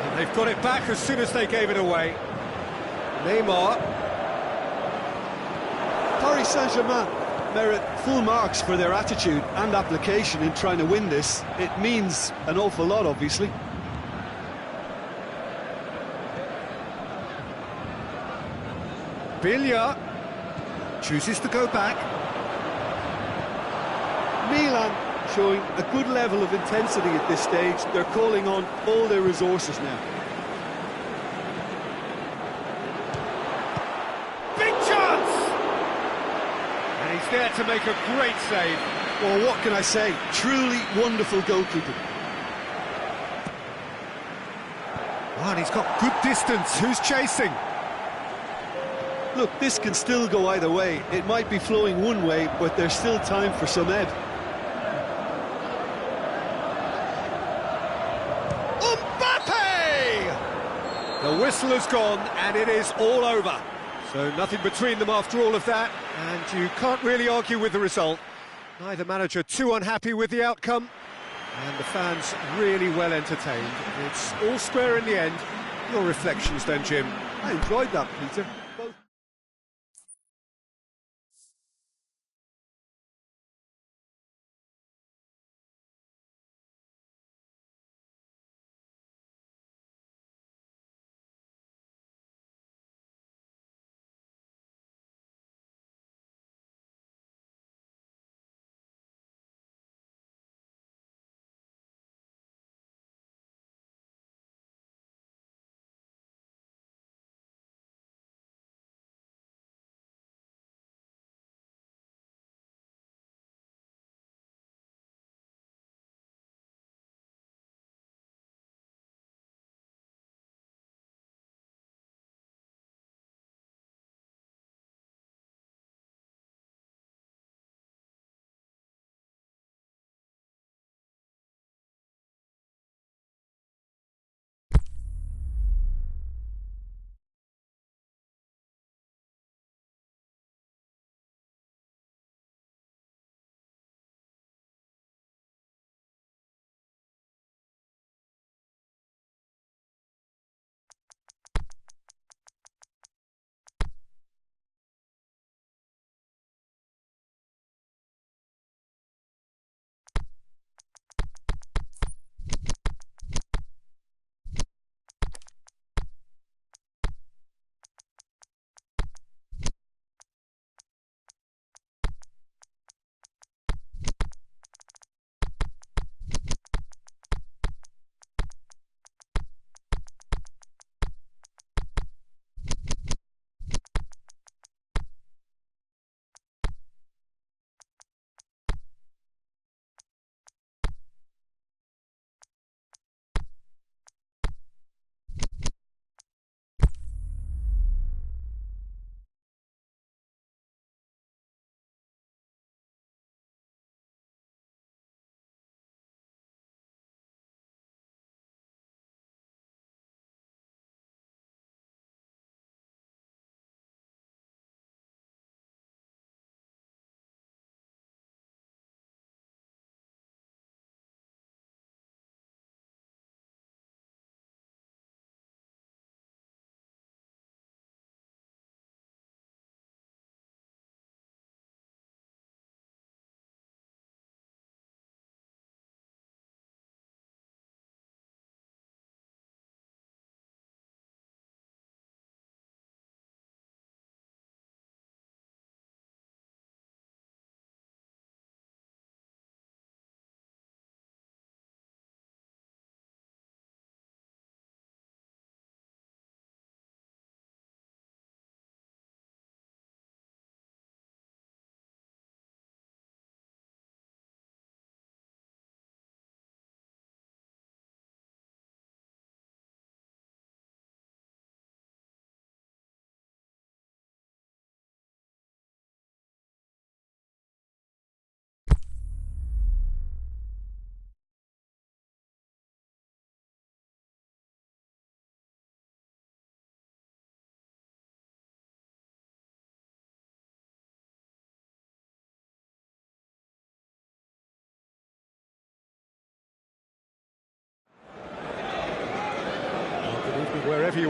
And they've got it back as soon as they gave it away. Neymar. Paris Saint-Germain merit full marks for their attitude and application in trying to win this. It means an awful lot, obviously. Billia chooses to go back. Milan showing a good level of intensity at this stage. They're calling on all their resources now. There to make a great save. Well, what can I say? Truly wonderful goalkeeping. Oh, and he's got good distance. Who's chasing? Look, this can still go either way. It might be flowing one way, but there's still time for some ebb. Mbappe! The whistle has gone, and it is all over. So nothing between them after all of that, and you can't really argue with the result. Neither manager too unhappy with the outcome, and the fans really well entertained. It's all square in the end. Your reflections then, Jim? I enjoyed that, Peter.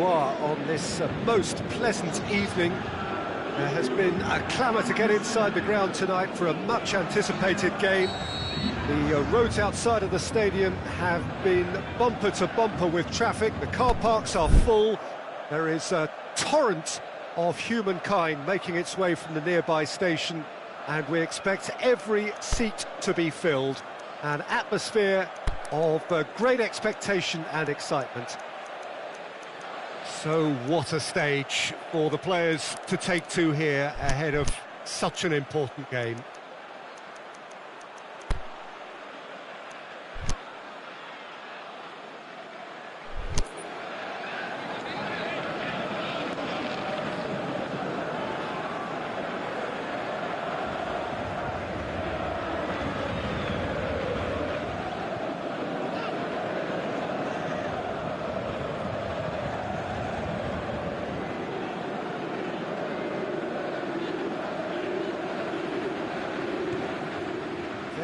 are on this most pleasant evening. There has been a clamour to get inside the ground tonight for a much-anticipated game. The roads outside of the stadium have been bumper to bumper with traffic. The car parks are full. There is a torrent of humankind making its way from the nearby station, and we expect every seat to be filled. An atmosphere of great expectation and excitement. So what a stage for the players to take to here ahead of such an important game.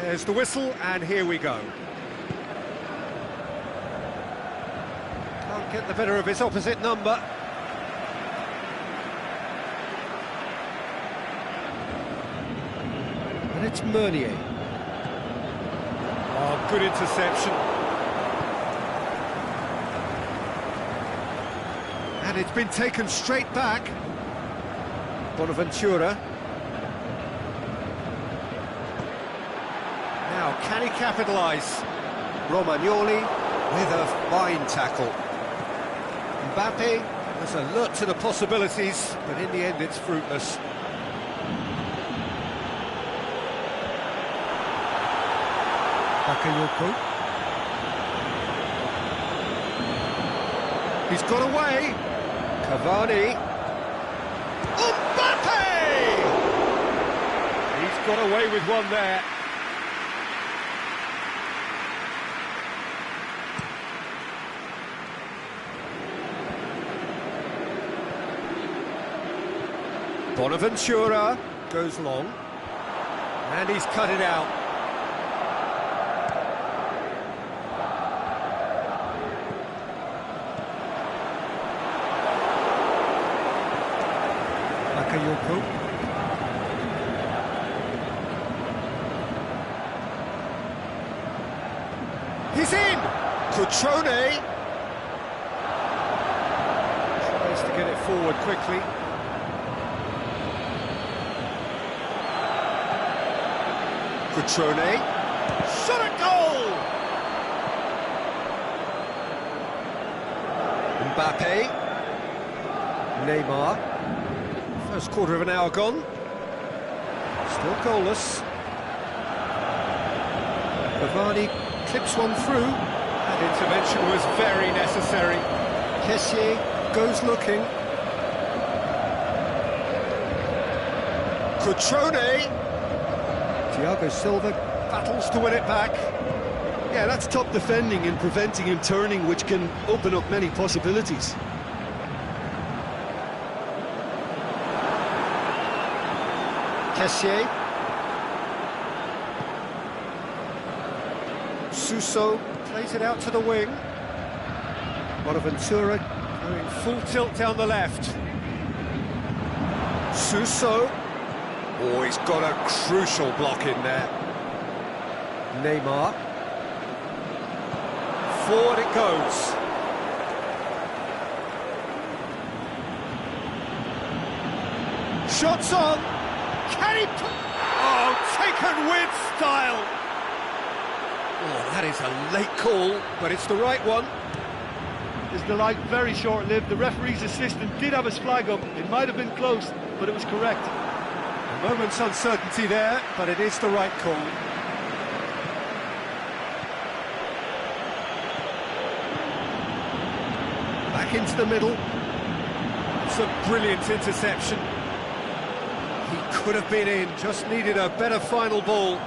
There's the whistle, and here we go. Can't get the better of his opposite number. And it's Meunier. Oh, good interception. And it's been taken straight back. Bonaventura. Now, can he capitalise? Romagnoli with a fine tackle. Mbappe has alert to the possibilities, but in the end it's fruitless. Bakayoko. He's got away. Cavani. Mbappe! He's got away with one there. Bonaventura goes long, and he's cut it out. Bakayoko. He's in! Cutrone tries to get it forward quickly. Cutrone, shot at goal! Mbappe, Neymar, first quarter of an hour gone, still goalless. Cavani clips one through, and intervention was very necessary. Kessié goes looking. Cutrone. Thiago Silva battles to win it back. Yeah, that's top defending and preventing him turning, which can open up many possibilities. Kessié. Suso plays it out to the wing. Bonaventura going full tilt down the left. Suso. Oh, he's got a crucial block in there. Neymar. Forward it goes. Shots on. Can he put... Oh, taken with style. Oh, that is a late call, but it's the right one. His delight very short-lived. The referee's assistant did have his flag up. It might have been close, but it was correct. A moment's uncertainty there, but it is the right call. Back into the middle. It's a brilliant interception. He could have been in, just needed a better final ball.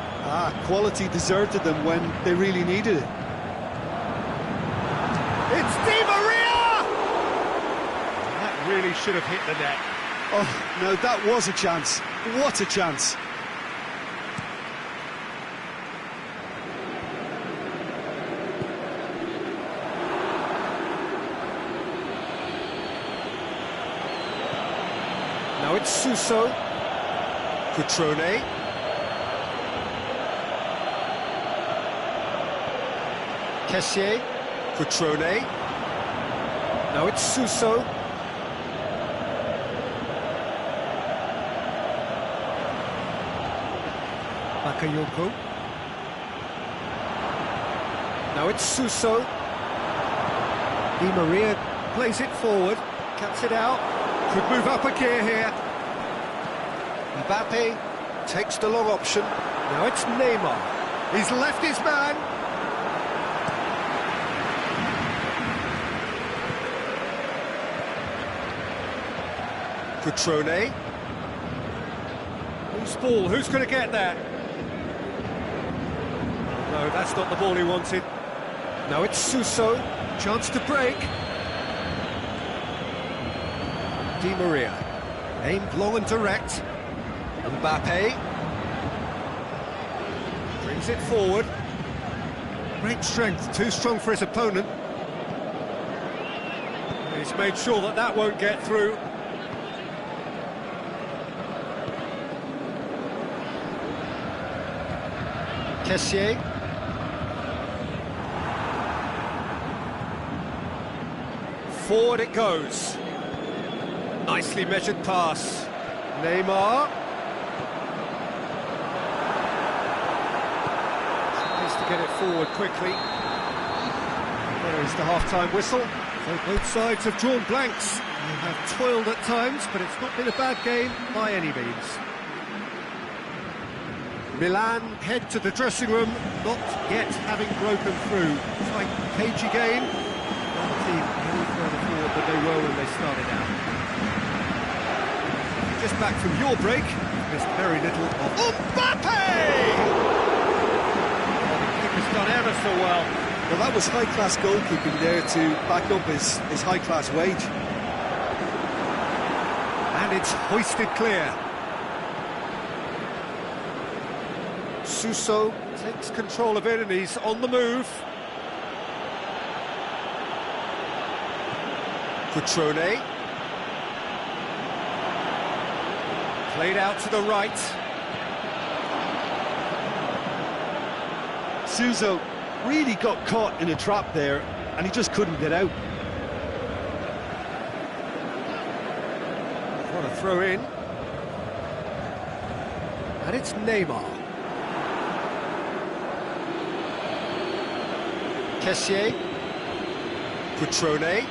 Quality deserted them when they really needed it. It's Di Maria! That really should have hit the net. Oh, no, that was a chance. What a chance. Now it's Suso. Cutrone. Kessié. Cutrone. Now it's Suso. Bakayoko. Now it's Suso. Di Maria plays it forward, cuts it out, could move up a gear here. Mbappe takes the long option. Now it's Neymar. He's left his man. Cutrone. Who's ball? Who's going to get that? No, that's not the ball he wanted. Now it's Suso. Chance to break. Di Maria. Aimed long and direct. Mbappe. Brings it forward. Great strength, too strong for his opponent. He's made sure that that won't get through. Kessié. Forward it goes. Nicely measured pass. Neymar. Tries to get it forward quickly. There is the half-time whistle. So both sides have drawn blanks. They have toiled at times, but it's not been a bad game by any means. Milan head to the dressing room, not yet having broken through. Tight, cagey game. One team any further forward than they were when they started out. Just back from your break, missed very little of Mbappe! The keeper's done ever so well. Well, that was high-class goalkeeping there to back up his high-class wage. And it's hoisted clear. Suso takes control of it and he's on the move. Cutrone. Played out to the right. Suso really got caught in a trap there and he just couldn't get out. What a throw in. And it's Neymar. Kessié. Cutrone.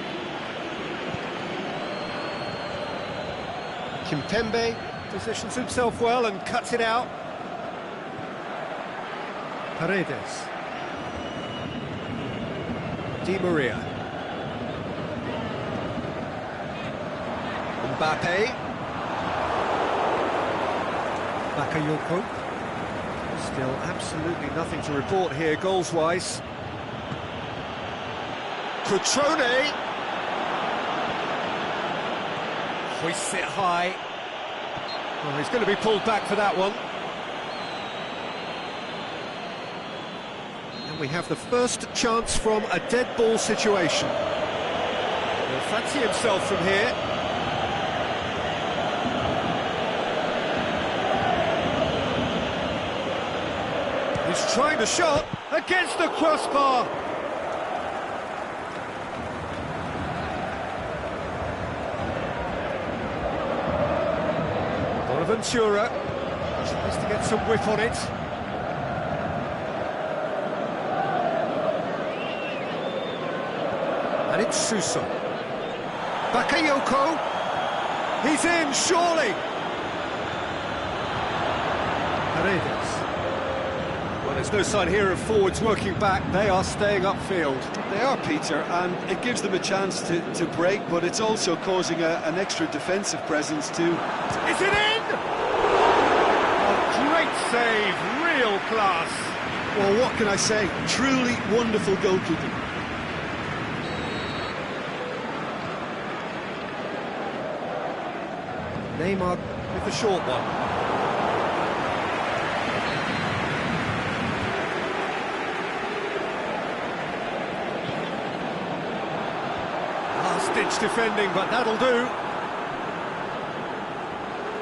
Kimpembe positions himself well and cuts it out. Paredes. Di Maria. Mbappe. Bakayoko. Still absolutely nothing to report here goals-wise. Cutrone. Hoists it high. Well, he's going to be pulled back for that one. And we have the first chance from a dead ball situation. He'll fancy himself from here. He's trying the shot against the crossbar. Ventura tries to get some whip on it. And it's Suso. Bakayoko. He's in, surely. Paredes. Well, there's no sign here of forwards working back. They are staying upfield. They are, Peter, and it gives them a chance to break, but it's also causing an extra defensive presence too. Is it in? Oh, great save, real class. Well, what can I say? Truly wonderful goalkeeping. Neymar with the short one. Last-ditch defending, but that'll do.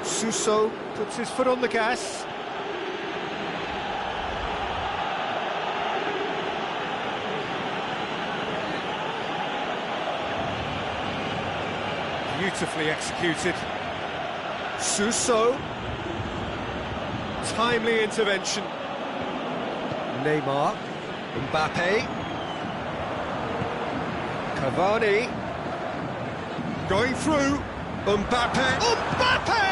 Suso puts his foot on the gas. Beautifully executed. Suso. Timely intervention. Neymar. Mbappe. Cavani. Going through. Mbappe. Mbappe!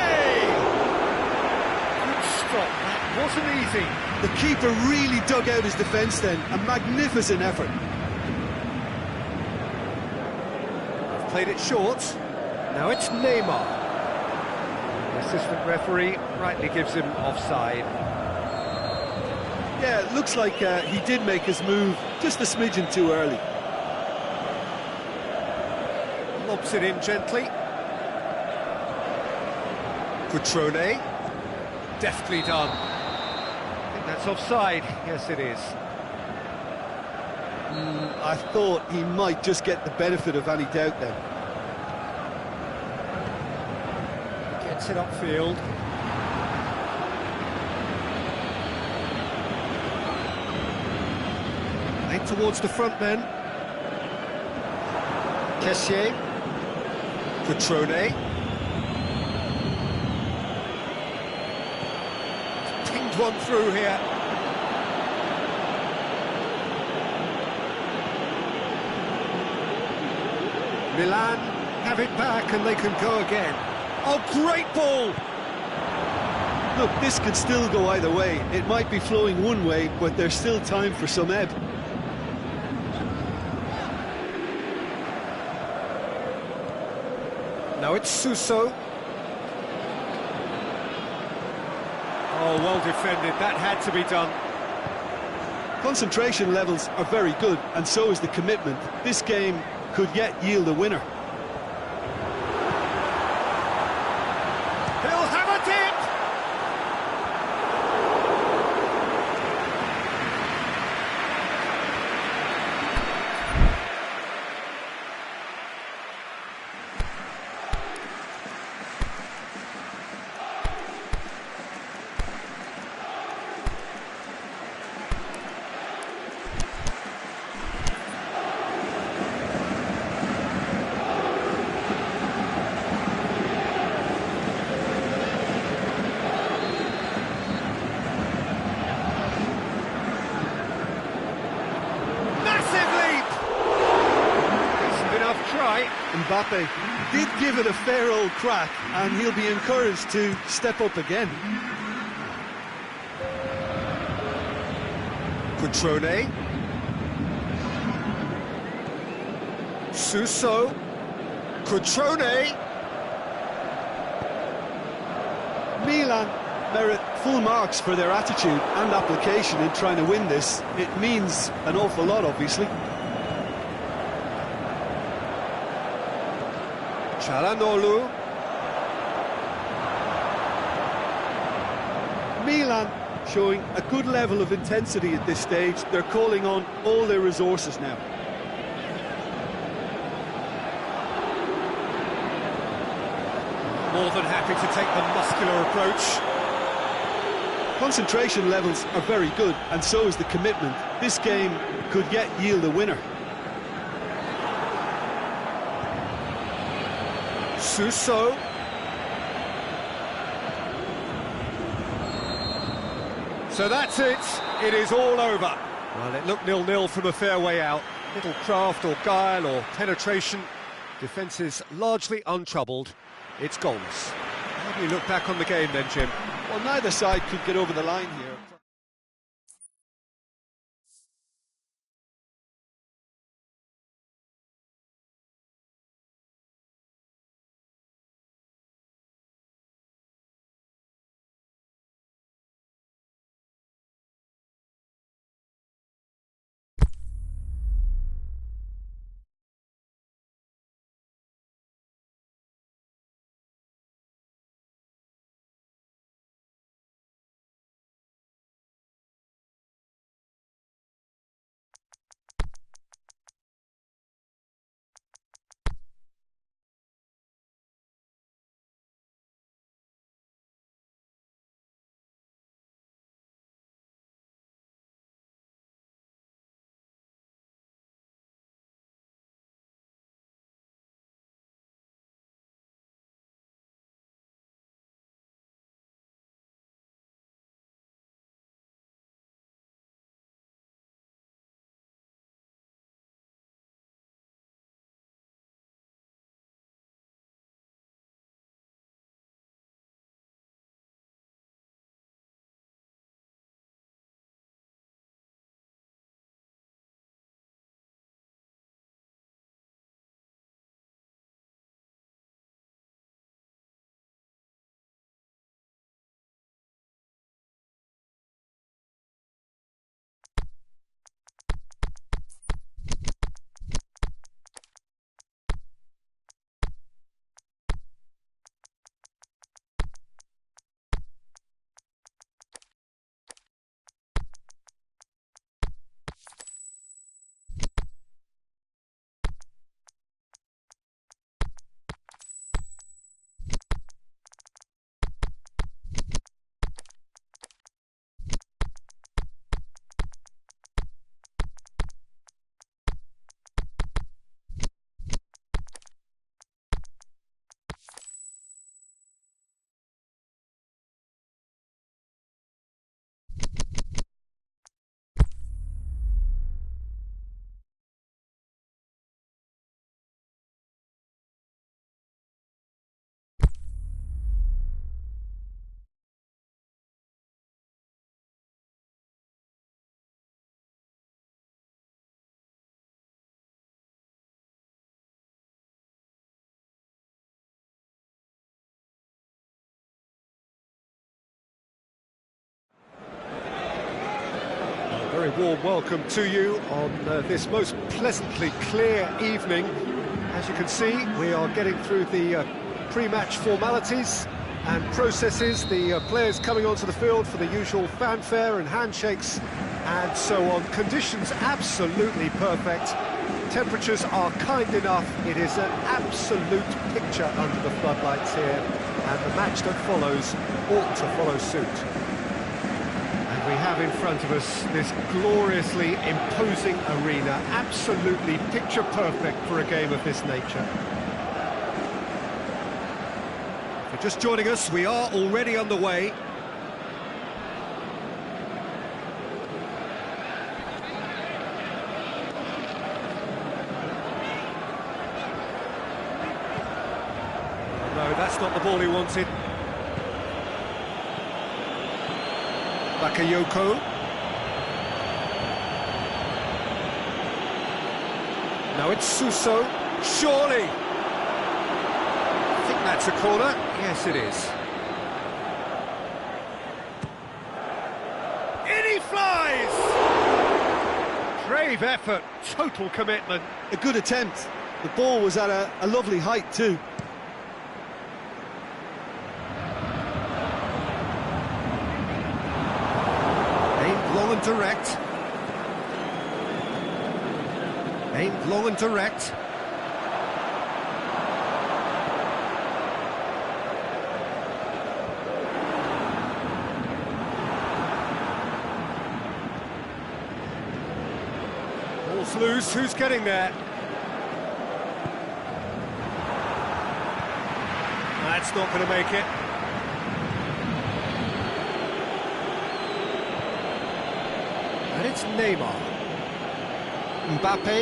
Good stop. That wasn't easy. The keeper really dug out his defence then. A magnificent effort. Played it short. Now it's Neymar. The assistant referee rightly gives him offside. Yeah, it looks like he did make his move just a smidgen too early. Lobs it in gently. Cutrone. Deftly done. I think that's offside. Yes, it is. I thought he might just get the benefit of any doubt then. Gets it upfield. Played towards the front then. Kessié. Cutrone. Pinged one through here. Milan have it back and they can go again. Oh, great ball! Look, this could still go either way. It might be flowing one way, but there's still time for some ebb. Now it's Suso. Oh, well defended. That had to be done. Concentration levels are very good, and so is the commitment. This game could yet yield a winner. He'll have a dip! Mbappe did give it a fair old crack, and he'll be encouraged to step up again. Cutrone. Suso. Cutrone. Milan merit full marks for their attitude and application in trying to win this. It means an awful lot, obviously. Çalhanoğlu. Milan showing a good level of intensity at this stage. They're calling on all their resources now. More than happy to take the muscular approach. Concentration levels are very good, and so is the commitment. This game could yet yield a winner. Suso. So that's it. It is all over. Well, it looked 0-0 from a fair way out. Little craft or guile or penetration. Defence is largely untroubled. It's goals. How do you look back on the game then, Jim? Well, neither side could get over the line here. Very warm welcome to you on this most pleasantly clear evening. As you can see, we are getting through the pre-match formalities and processes, the players coming onto the field for the usual fanfare and handshakes and so on. Conditions absolutely perfect. Temperatures are kind enough. It is an absolute picture under the floodlights here, and the match that follows ought to follow suit. And we have in front of us this gloriously imposing arena, absolutely picture perfect for a game of this nature. If you're just joining us, we are already underway. No, that's not the ball he wanted. Bakayoko. Now it's Suso. Surely! I think that's a corner. Yes, it is. In he flies! Brave effort, total commitment. A good attempt. The ball was at a lovely height too. Long and direct. Aimed long and direct. Ball's loose, who's getting there? That's not going to make it. And it's Neymar. Mbappe.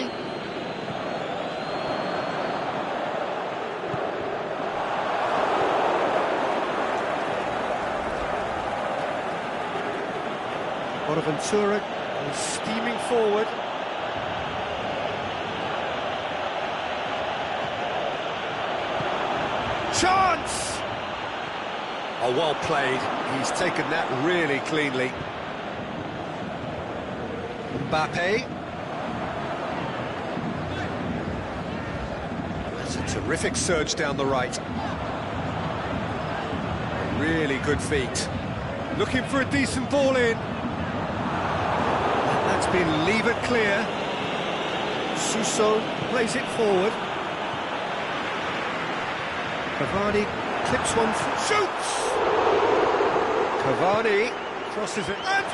Bonaventura is steaming forward. Chance! Oh, well played. He's taken that really cleanly. Mbappe. That's a terrific surge down the right. Really good feet. Looking for a decent ball in. And that's been levered clear. Suso plays it forward. Cavani clips one, shoots! Cavani crosses it, and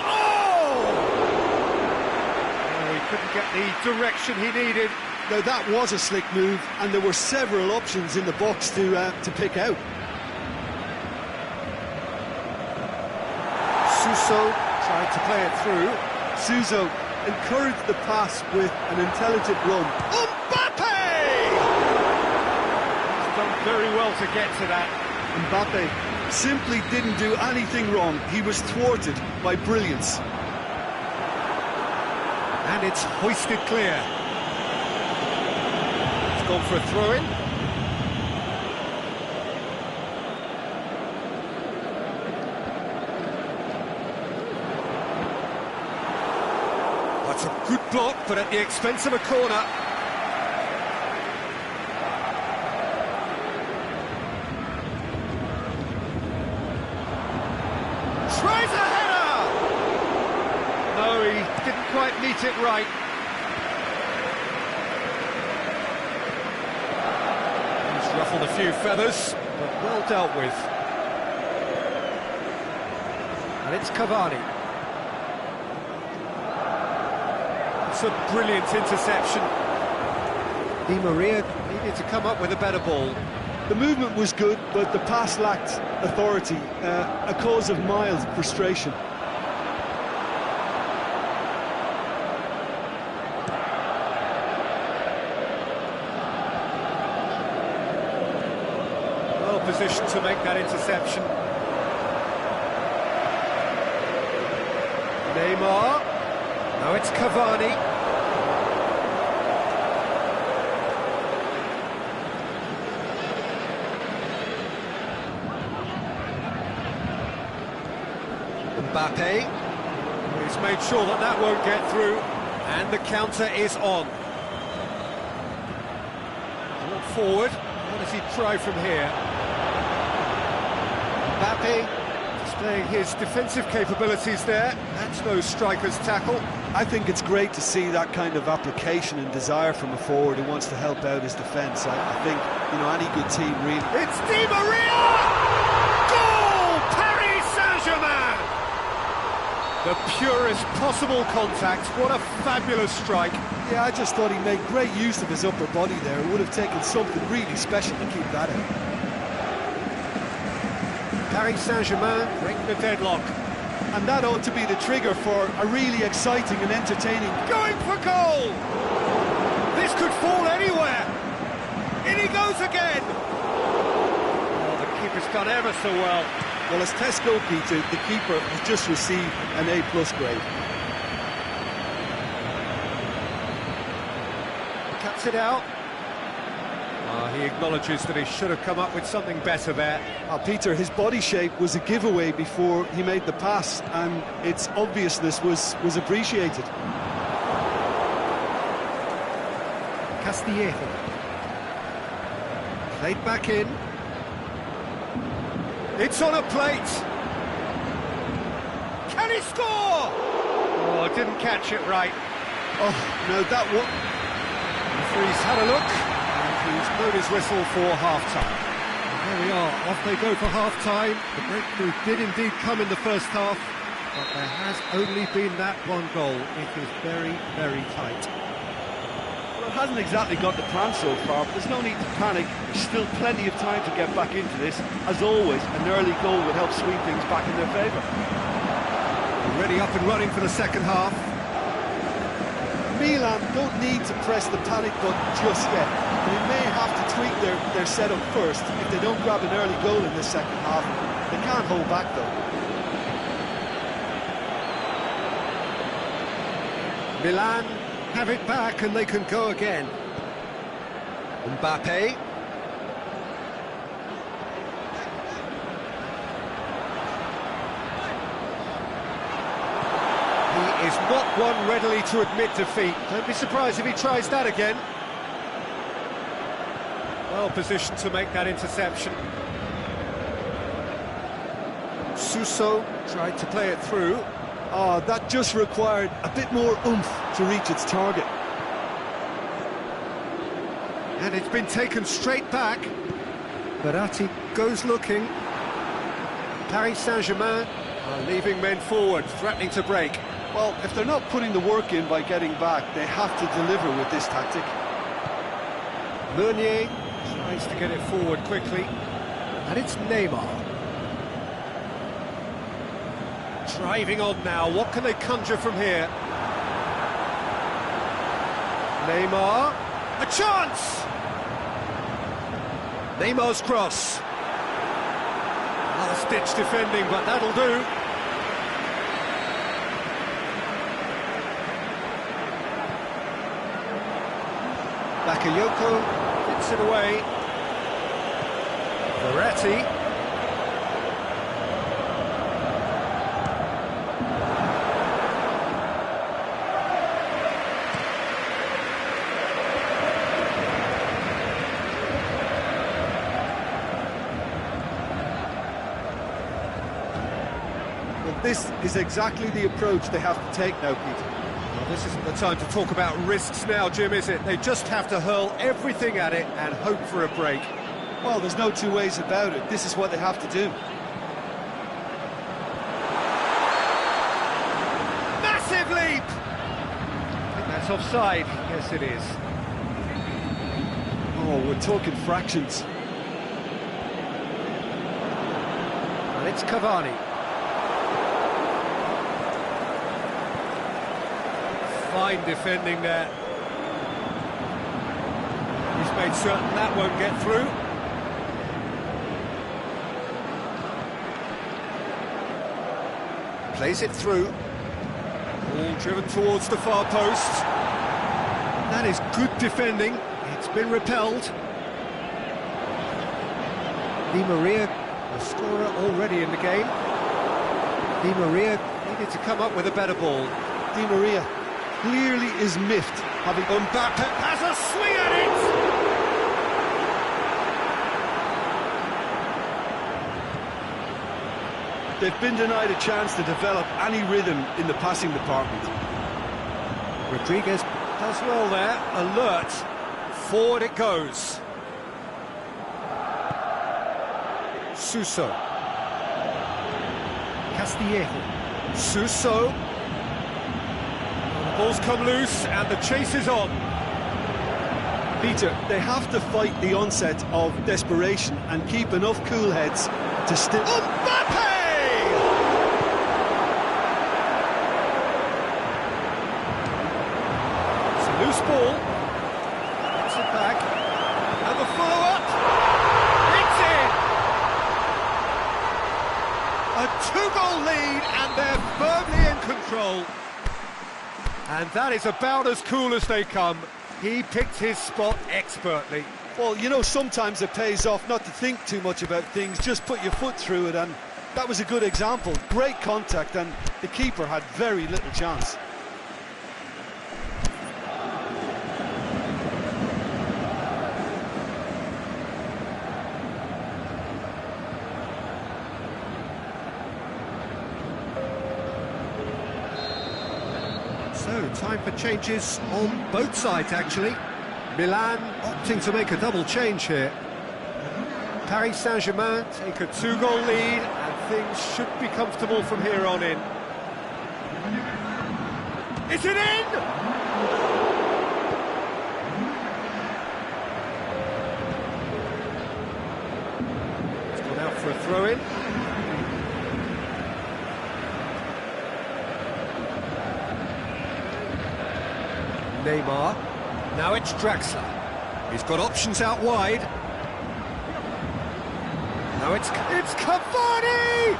he couldn't get the direction he needed. Now that was a slick move, and there were several options in the box to pick out. Suso tried to play it through. Suso encouraged the pass with an intelligent run. Mbappe! He's done very well to get to that. Mbappe simply didn't do anything wrong. He was thwarted by brilliance. And it's hoisted clear. It's gone for a throw-in. That's a good block, but at the expense of a corner. Tries a header! No, he didn't quite meet it right. He's ruffled a few feathers, but well dealt with. And it's Cavani. It's a brilliant interception. Di Maria needed to come up with a better ball. The movement was good, but the pass lacked authority, a cause of mild frustration. Well positioned to make that interception. Neymar. Now it's Cavani. Mbappe. He's made sure that that won't get through, and the counter is on. Brought forward. What does he try from here? Mbappe displaying his defensive capabilities there. That's no striker's tackle. I think it's great to see that kind of application and desire from a forward who wants to help out his defence. I think, you know, any good team really... It's Di Maria! Goal! Paris Saint-Germain! The purest possible contact. What a fabulous strike. Yeah, I just thought he made great use of his upper body there. It would have taken something really special to keep that out. Paris Saint-Germain break the deadlock. And that ought to be the trigger for a really exciting and entertaining... Going for goal! This could fall anywhere. In he goes again. Oh, the keeper's done ever so well. Well, as test goalkeeper, the keeper has just received an A+ grade. Cuts it out. He acknowledges that he should have come up with something better there. Peter, his body shape was a giveaway before he made the pass, and its obviousness was appreciated. Castillejo. Played back in. It's on a plate. Can he score? Oh, didn't catch it right. Oh, no, that one... Referee's had a look. He's blown his whistle for half-time. There we are, off they go for half-time. The breakthrough did indeed come in the first half, but there has only been that one goal. It is very, very tight. Well, it hasn't exactly got the plan so far, but there's no need to panic. There's still plenty of time to get back into this. As always, an early goal would help swing things back in their favour. Already up and running for the second half. Milan don't need to press the panic button just yet. They may have to tweak their setup first if they don't grab an early goal in this second half. They can't hold back though. Milan have it back and they can go again. Mbappe. He is not one readily to admit defeat. Don't be surprised if he tries that again. Well positioned to make that interception. Suso tried to play it through. Oh, that just required a bit more oomph to reach its target. And it's been taken straight back. Verratti goes looking. Paris Saint-Germain are leaving men forward, threatening to break. Well, if they're not putting the work in by getting back, they have to deliver with this tactic. Meunier tries to get it forward quickly. And it's Neymar. Driving on now, what can they conjure from here? Neymar, a chance! Neymar's cross. Last-ditch defending, but that'll do. Bakayoko gets it away. Verratti. This is exactly the approach they have to take now, Peter. Well, this isn't the time to talk about risks now, Jim, is it? They just have to hurl everything at it and hope for a break. Well, there's no two ways about it. This is what they have to do. Massive leap! I think that's offside. Yes, it is. Oh, we're talking fractions. And it's Cavani. Fine defending there. He's made certain that won't get through. Plays it through. Ball driven towards the far post. That is good defending. It's been repelled. Di Maria, the scorer already in the game. Di Maria needed Needed to come up with a better ball. Di Maria clearly is miffed, having Mbappe has a swing at it. They've been denied a chance to develop any rhythm in the passing department. Rodriguez does well there, alert. Forward it goes. Suso. Castillejo. Suso. The ball's come loose and the chase is on. Peter, they have to fight the onset of desperation and keep enough cool heads to still... Mbappe! It's a loose ball. Gets it back. And the follow-up. It's in! A two-goal lead and they're firmly in control. And that is about as cool as they come. He picked his spot expertly. Well, you know, sometimes it pays off not to think too much about things, just put your foot through it, and that was a good example. Great contact, and the keeper had very little chance. So, time for changes on both sides, actually. Milan opting to make a double change here. Paris Saint-Germain take a two-goal lead, and things should be comfortable from here on in. Is it in? It's gone out for a throw-in. Neymar. Now it's Draxler. He's got options out wide. Now it's Cavani!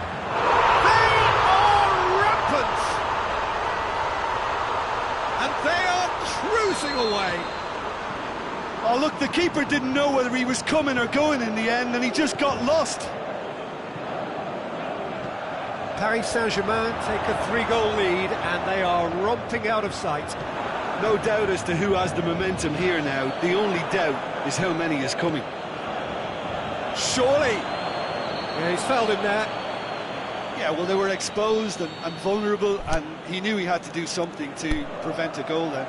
They are rampant! And they are cruising away. Oh, look, the keeper didn't know whether he was coming or going in the end, and he just got lost. Paris Saint-Germain take a three-goal lead, and they are romping out of sight. No doubt as to who has the momentum here now. The only doubt is how many is coming. Surely! Yeah, he's fouled him there. Yeah, well, they were exposed and vulnerable, and he knew he had to do something to prevent a goal then.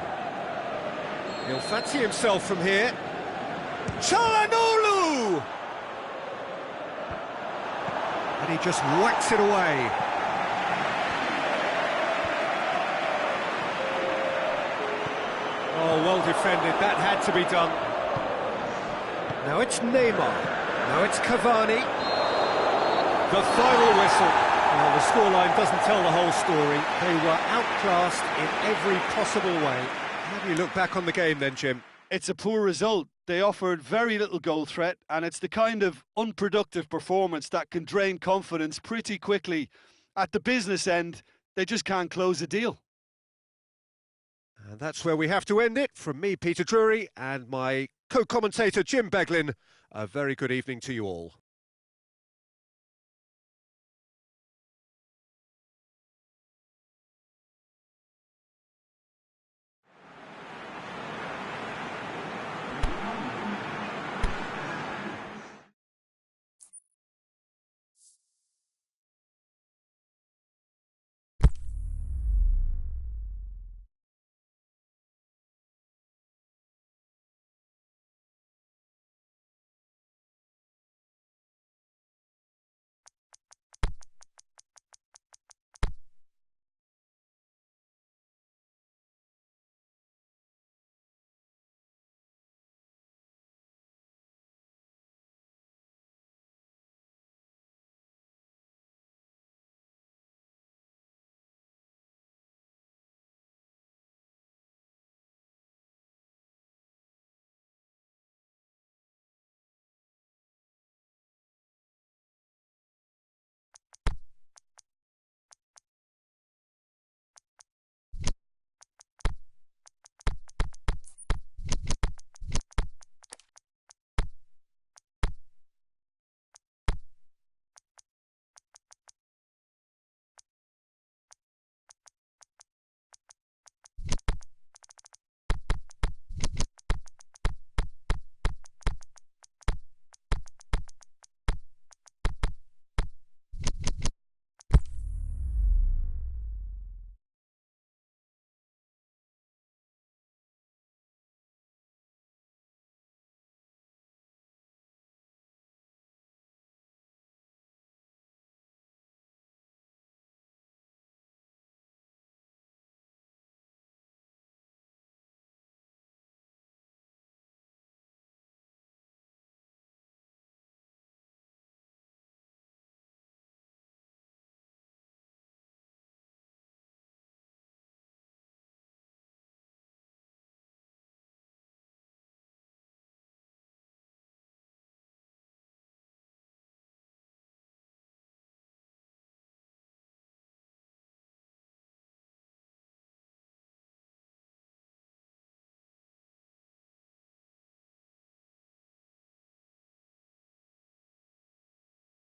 He'll fancy himself from here. Çalhanoğlu! And he just whacks it away. Oh, well defended, that had to be done. Now it's Neymar, now it's Cavani. The final whistle. Well, the scoreline doesn't tell the whole story. They were outclassed in every possible way. How do you look back on the game then, Jim? It's a poor result. They offered very little goal threat, and it's the kind of unproductive performance that can drain confidence pretty quickly. At the business end, they just can't close a deal. And that's where we have to end it. From me, Peter Drury, and my co-commentator, Jim Beglin, a very good evening to you all.